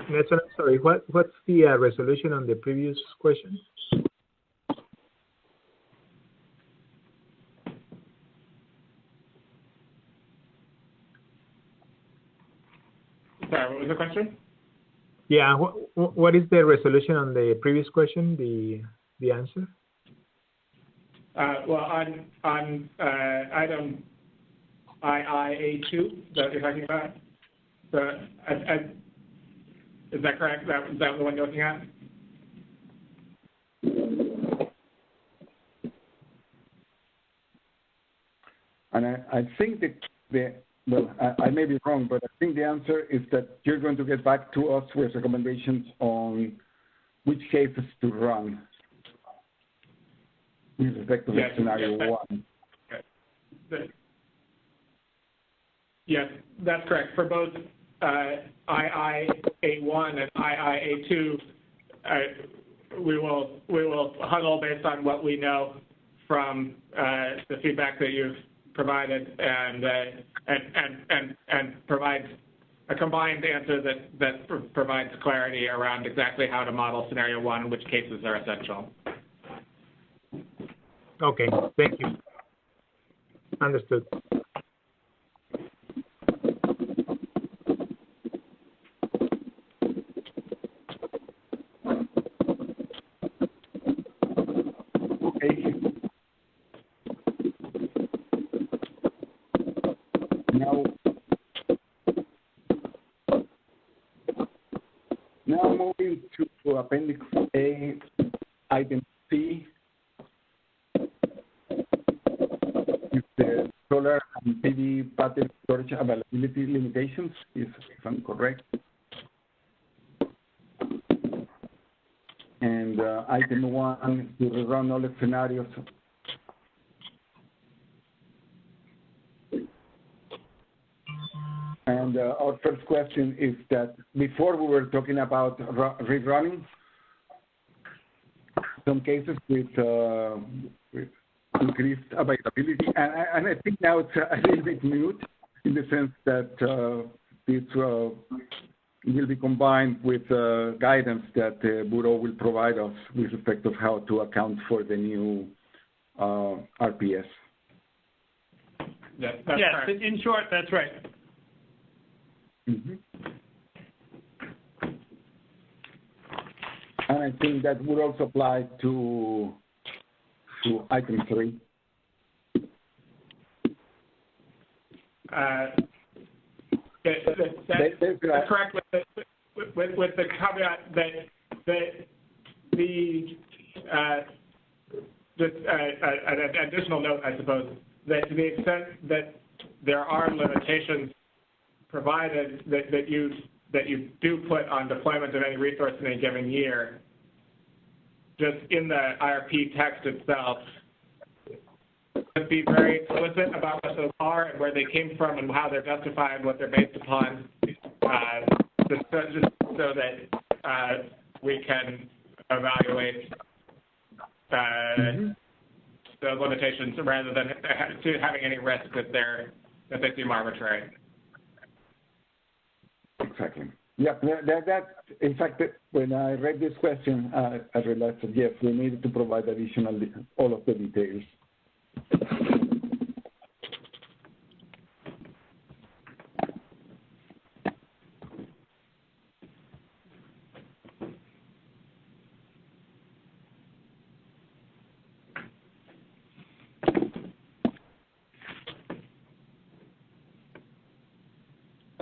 H: Nelson, I'm sorry, what's the resolution on the previous question?
K: Sorry, what was the question?
H: Yeah, what is the resolution on the previous question, the answer?
K: Well, on item II-A2 that you're talking about, is that correct? Is that the one you're looking at?
G: And I think that well, I may be wrong, but I think the answer is that you're going to get back to us with recommendations on which cases to run with respect to scenario one.
K: Yes, that's correct. For both II-A1 and II-A2, we will huddle based on what we know from the feedback that you've provided and provide a combined answer that provides clarity around exactly how to model scenario one and which cases are essential.
H: Okay, thank you. Understood.
G: Okay. Now moving to Appendix A, Item C, is the solar and PV battery storage availability limitations, if I'm correct. And Item 1, to rerun all the scenarios. And our first question is that before we were talking about rerunning some cases with increased availability, and I think now it's a little bit mute in the sense that this will be combined with guidance that the Bureau will provide us with respect of how to account for the new RPS.
K: Yes, correct.
D: In short, that's right.
G: Mm-hmm. And I think that would also apply to Item 3.
K: That's correct with the caveat that just an additional note, I suppose, that to the extent that there are limitations provided that you that you do put on deployment of any resource in a given year, just in the IRP text itself, be very explicit about what those are and where they came from and how they're justified, what they're based upon, just so that we can evaluate those limitations rather than having any risk that they seem arbitrary.
G: Exactly. Yeah, that in fact, when I read this question, I realized that yes, we needed to provide all of the details.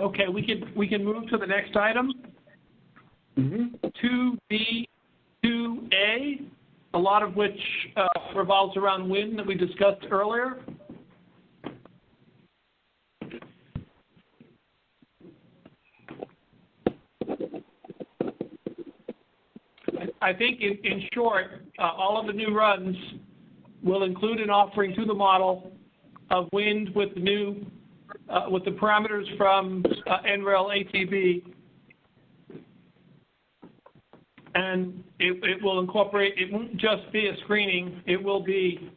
D: Okay, we can move to the next item. 2B, 2A, a lot of which revolves around wind that we discussed earlier. I think in short, all of the new runs will include an offering to the model of wind with the new with the parameters from NREL-ATB, and it will incorporate. It won't just be a screening. It will be,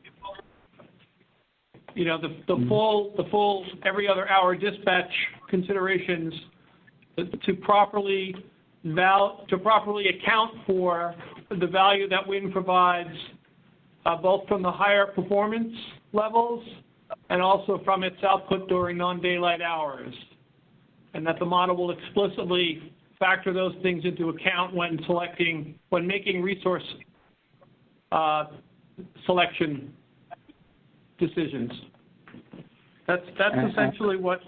D: you know, the full every other hour dispatch considerations to properly account for the value that wind provides, both from the higher performance levels and also from its output during non-daylight hours, and that the model will explicitly factor those things into account when making resource selection decisions. That's essentially what.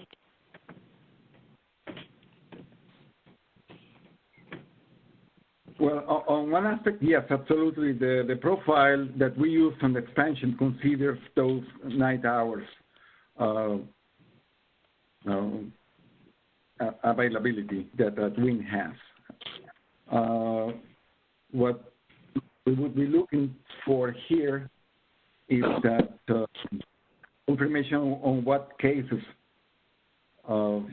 G: Well, on one aspect, yes, absolutely. The profile that we use on the expansion considers those night hours availability that wind has. What we would be looking for here is that information on what cases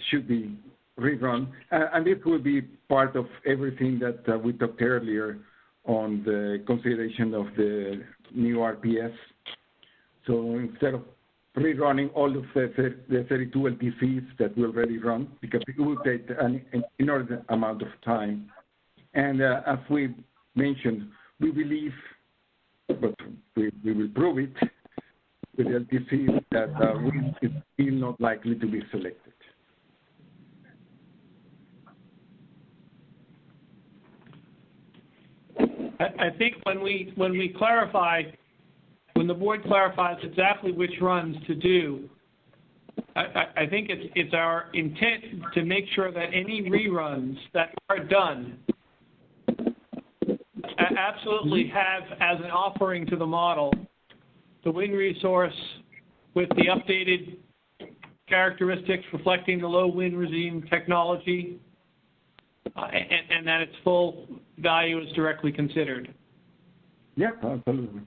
G: should be rerun, and this will be part of everything that we talked earlier on the consideration of the new RPS. So instead of rerunning all of the 32 LTCs that we already run, because it will take an inordinate amount of time. And as we mentioned, we believe, but we will prove it with LTCs, that wind is still not likely to be selected.
D: I think when we clarify, when the board clarifies exactly which runs to do, I think it's our intent to make sure that any reruns that are done absolutely have as an offering to the model the wind resource with the updated characteristics reflecting the low wind regime technology, and that its full value is directly considered.
G: Yeah, absolutely.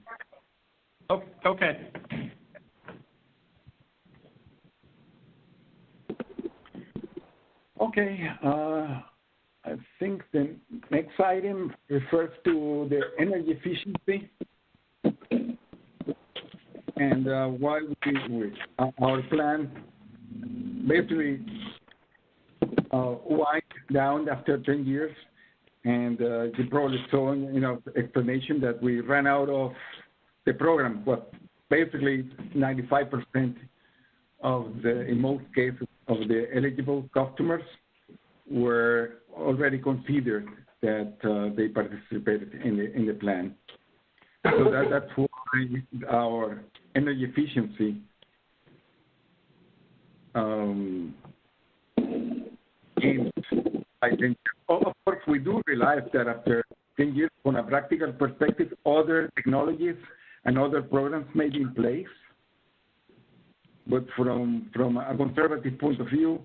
D: Okay.
G: Okay. I think the next item refers to the energy efficiency and why our plan basically wind down after 10 years, and you probably saw in explanation that we ran out of the program, but basically 95% of in most cases of the eligible customers were already considered that they participated in the plan. So that's why our energy efficiency aims, I think. Of course, we do realize that after 10 years, from a practical perspective, other technologies and other programs may be in place. But from a conservative point of view,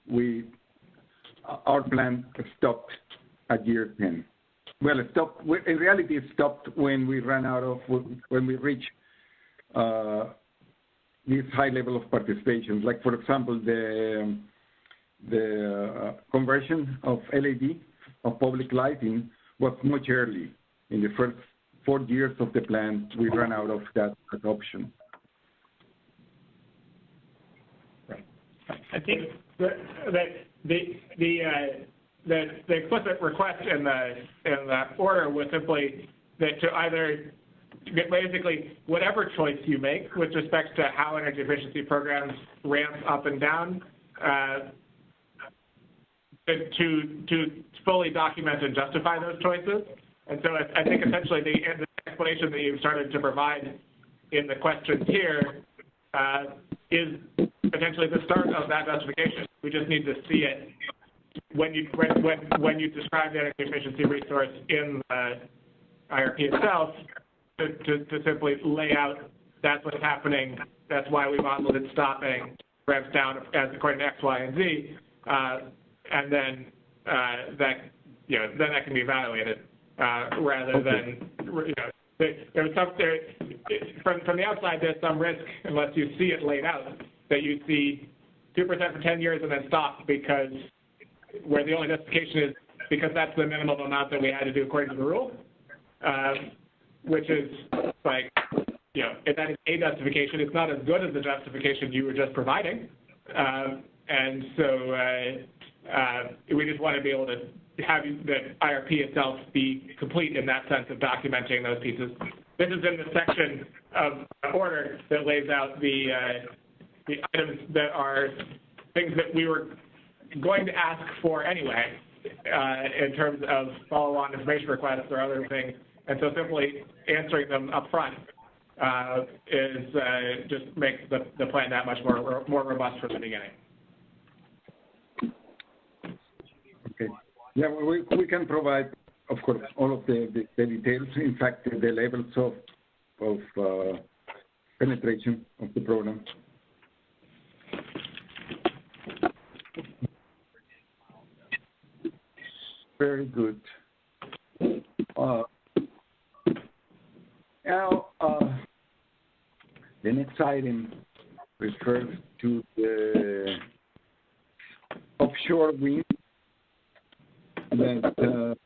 G: we our plan stopped at year 10. Well, it stopped. In reality, it stopped when we reached this high level of participation. Like, for example, the conversion of LED, of public lighting, was much early. In the first 4 years of the plan, we ran out of that option.
K: Right. I think that the explicit request in the order was simply that to either basically whatever choice you make with respect to how energy efficiency programs ramp up and down, to fully document and justify those choices. And so I think essentially the explanation that you've started to provide in the questions here is potentially the start of that justification. We just need to see it when you describe the energy efficiency resource in the IRP itself, to simply lay out that's what's happening, that's why we modeled it stopping, ramps down as according to X, Y, and Z, and then that can be evaluated rather than from the outside there's some risk unless you see it laid out that you see 2% for 10 years and then stop because where the only justification is because that's the minimum amount that we had to do according to the rule, which is like, if that is a justification, it's not as good as the justification you were just providing. And so we just want to be able to have the IRP itself be complete in that sense of documenting those pieces. This is in the section of the order that lays out the items that are things that we were going to ask for anyway in terms of follow-on information requests or other things. And so simply answering them up front is just makes the plan that much more robust from the beginning.
G: Okay. Yeah, we can provide, of course, all of the details. In fact, the levels of penetration of the program. Very good. Now, the next item refers to the offshore wind. That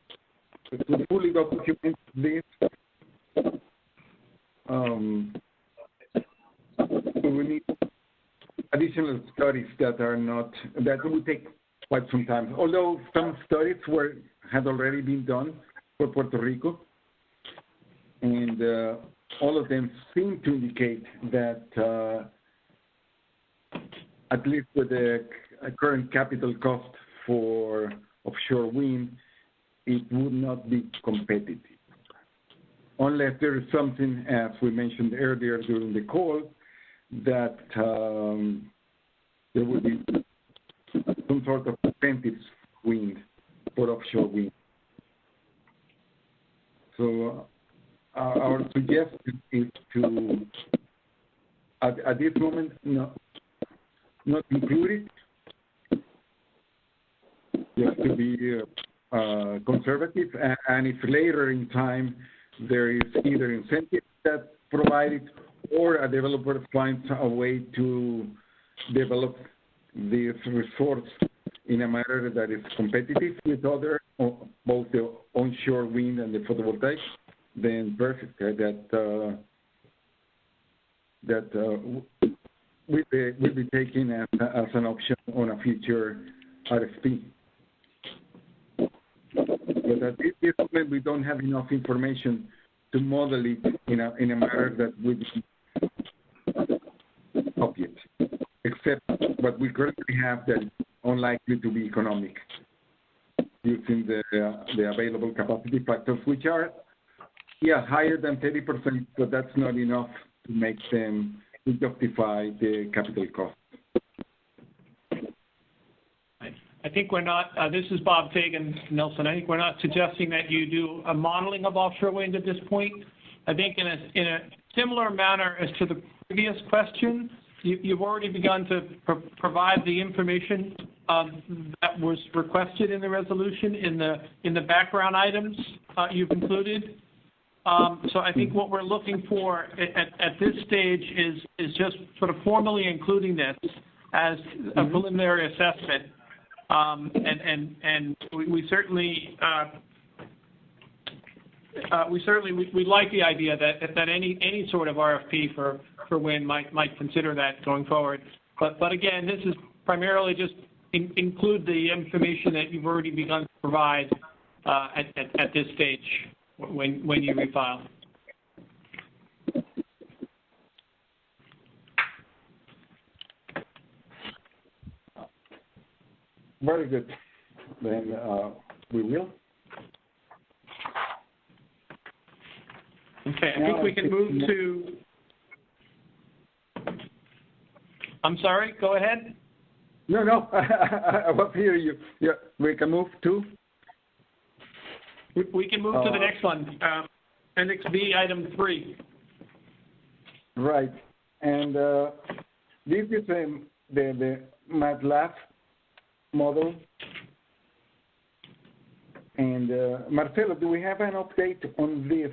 G: to fully document this, we need additional studies that will take quite some time. Although some studies had already been done for Puerto Rico, and all of them seem to indicate that at least with the current capital cost for offshore wind, it would not be competitive. Unless there is something, as we mentioned earlier during the call, that there would be some sort of incentives wind for offshore wind. So our suggestion is to, at this moment, not include it, just to be conservative, and if later in time there is either incentives that provide it or a developer finds a way to develop this resource in a manner that is competitive with other, both the onshore wind and the photovoltaic, then perfect. That will be taken as an option on a future RFP. But at this moment, we don't have enough information to model it in a manner that would be obvious, except what we currently have that is unlikely to be economic using the available capacity factors, which are, higher than 30%, but that's not enough to make them to justify the capital cost.
D: I think we're not, this is Bob Fagan, Nelson. I think we're not suggesting that you do a modeling of offshore wind at this point. I think in a similar manner as to the previous question, you've already begun to provide the information that was requested in the resolution in the background items you've included. So I think what we're looking for at this stage is just sort of formally including this as a preliminary assessment. And we certainly we like the idea that any sort of RFP for wind might consider that going forward. But again, this is primarily just include the information that you've already begun to provide at this stage when you refile.
G: Very good. Then we will.
D: Okay, I think we can move to. I'm sorry. Go ahead.
G: No. I was hearing you. Yeah, we can move to.
D: We can move to the next one. Appendix B, item 3.
G: Right, and this is the MATLAB model. And Marcelo, do we have an update on this?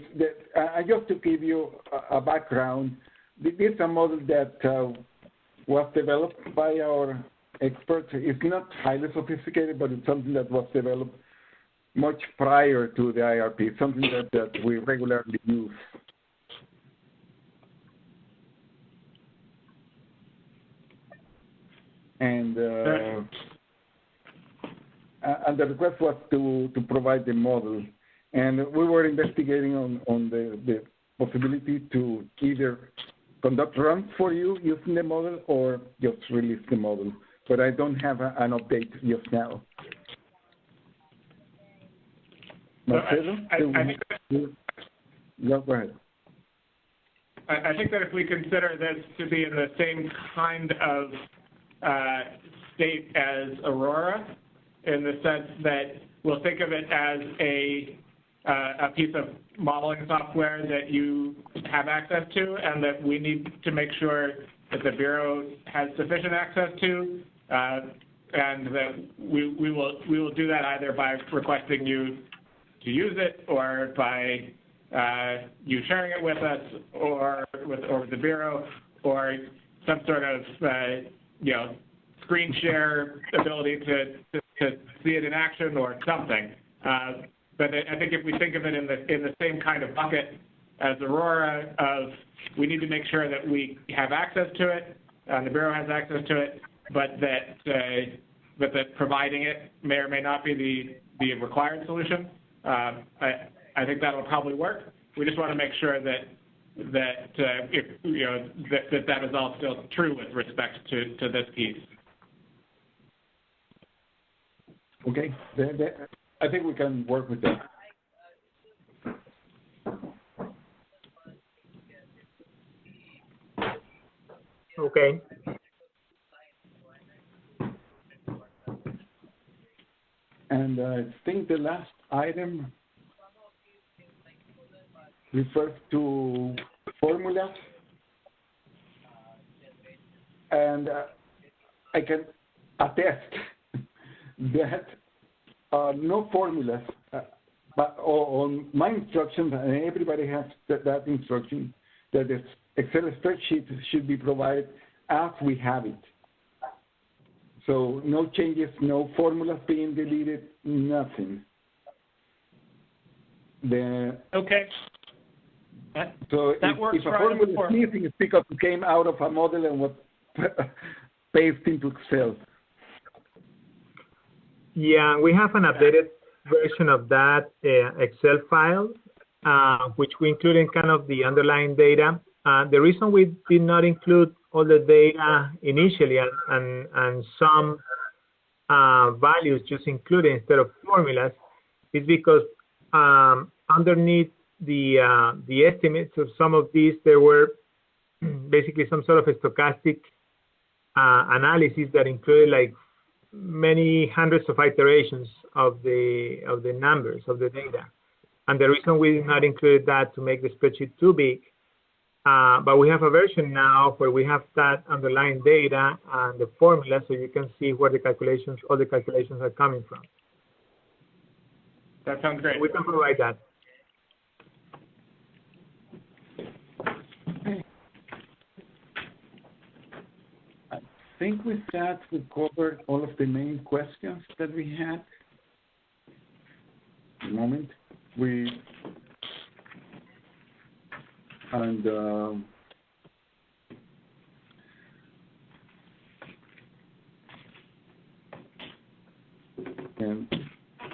G: Just to give you a background, this is a model that was developed by our experts. It's not highly sophisticated, but it's something that was developed much prior to the IRP, something that we regularly use. And the request was to provide the model. And we were investigating on the possibility to either conduct runs for you using the model or just release the model. But I don't have an update just now. Marcelo? No, go ahead.
K: I think that if we consider this to be in the same kind of state as Aurora, in the sense that we'll think of it as a piece of modeling software that you have access to and that we need to make sure that the Bureau has sufficient access to, and that we will do that either by requesting you to use it or by you sharing it with us or with the Bureau or some sort of screen share ability to see it in action or something. But I think if we think of it in the same kind of bucket as Aurora, of we need to make sure that we have access to it, the Bureau has access to it, but that providing it may or may not be the required solution. I think that'll probably work. We just want to make sure that that is all still true with respect to this piece.
G: Okay, I think we can work with that.
H: Okay.
G: And I think the last item refers to formulas. And I can attest that no formulas, but on my instructions, and everybody has that instruction, that the Excel spreadsheet should be provided as we have it. So no changes, no formulas being deleted, nothing.
D: Okay.
G: So
D: that works
G: if a formula is missing, it's because it came out of a model and was pasted into Excel.
H: Yeah, we have an updated version of that Excel file, which we include in kind of the underlying data. The reason we did not include all the data initially and some values just included instead of formulas is because underneath the estimates of some of these, there were basically some sort of a stochastic analysis that included like many hundreds of iterations of the numbers of the data. And the reason we did not include that to make the spreadsheet too big But we have a version now where we have that underlying data and the formula, so you can see where the calculations, all the calculations are coming from.
K: That sounds great.
H: We can provide that.
G: I think with that we covered all of the main questions that we had. A moment. And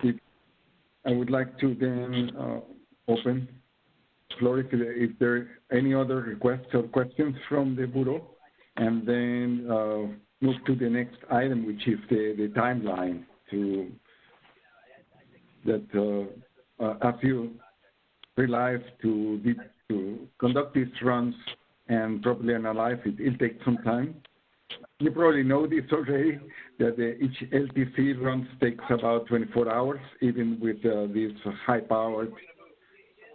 G: if I would like to then open the floor if there are any other requests or questions from the Bureau, and then move to the next item, which is the timeline to that as you realize to conduct these runs and properly analyze it, it'll take some time. You probably know this already, that each LTC runs takes about 24 hours, even with these high-powered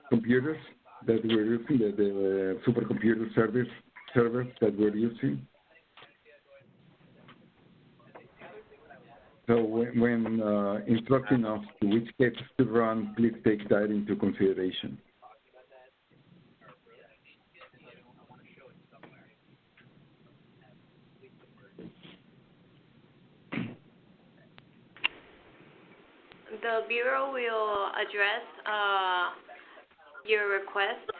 G: computers that we're using, the supercomputer servers that we're using. So when instructing us to which cases to run, please take that into consideration.
A: The Bureau will address your request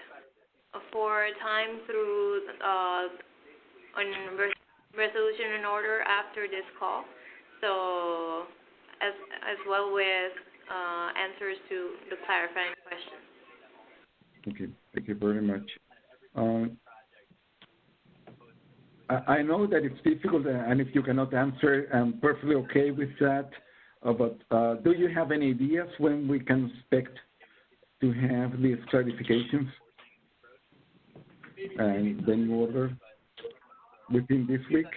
A: for time through on resolution and order after this call. So as well with answers to the clarifying questions.
G: Okay, thank you very much. I know that it's difficult, and if you cannot answer, I'm perfectly okay with that. But do you have any ideas when we can expect to have these clarifications and then order within this week?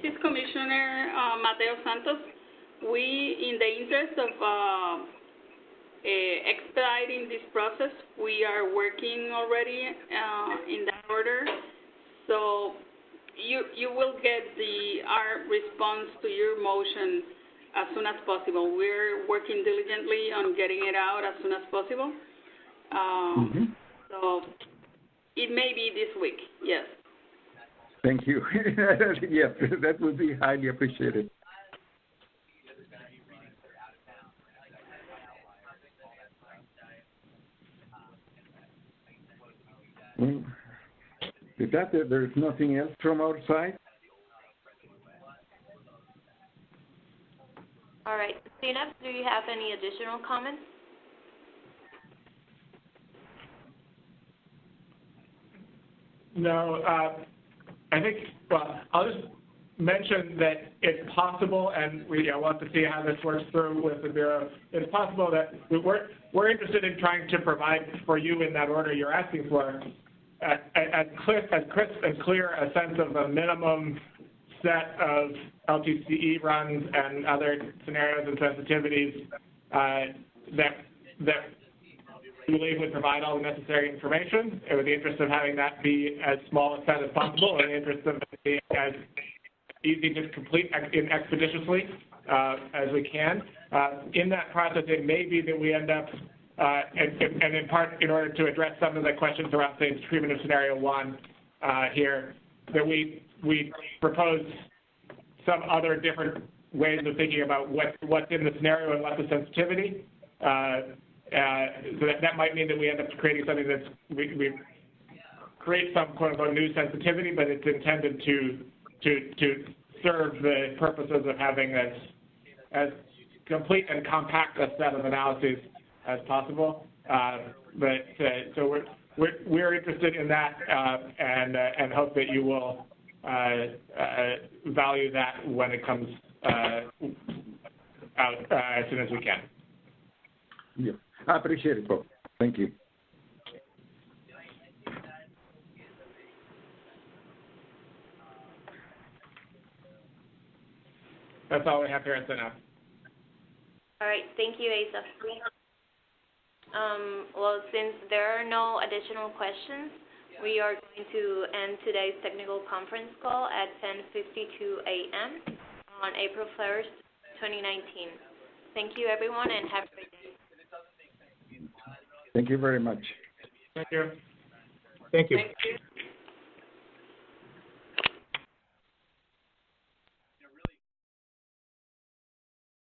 C: This is Commissioner Mateo Santos. We, in the interest of expediting this process, we are working already in that order. So you will get our response to your motion as soon as possible. We're working diligently on getting it out as soon as possible. So it may be this week, yes.
G: Thank you. Yes, that would be highly appreciated. Well, with that, there's nothing else from our side.
A: All right. CNF, do you have any additional comments?
K: No, I think, well, I'll just mention that it's possible, and we want to see how this works through with the Bureau. It's possible that we're interested in trying to provide for you in that order you're asking for as crisp and clear a sense of a minimum set of LTCE runs and other scenarios and sensitivities that we believe would provide all the necessary information, with the interest of having that be as small a set as possible, in the interest of it being as easy to complete expeditiously as we can. In that process, it may be that we end up, and in part in order to address some of the questions around, say, treatment of scenario 1 here, that we propose some other different ways of thinking about what's in the scenario and what's the sensitivity. So that might mean that we end up creating something that's, we create some quote-unquote new sensitivity, but it's intended to serve the purposes of having as complete and compact a set of analyses as possible. So we're interested in that and hope that you will value that when it comes out as soon as we can.
G: Yeah, I appreciate it, Bob. Thank you.
K: That's all we have here at CEPR.
A: All right. Thank you, Asa. Well, since there are no additional questions, we are going to end today's technical conference call at 10:52 a.m. on April 1st, 2019. Thank you, everyone, and have a great day.
G: Thank you very much.
K: Thank you.
H: Thank you.
A: Thank you.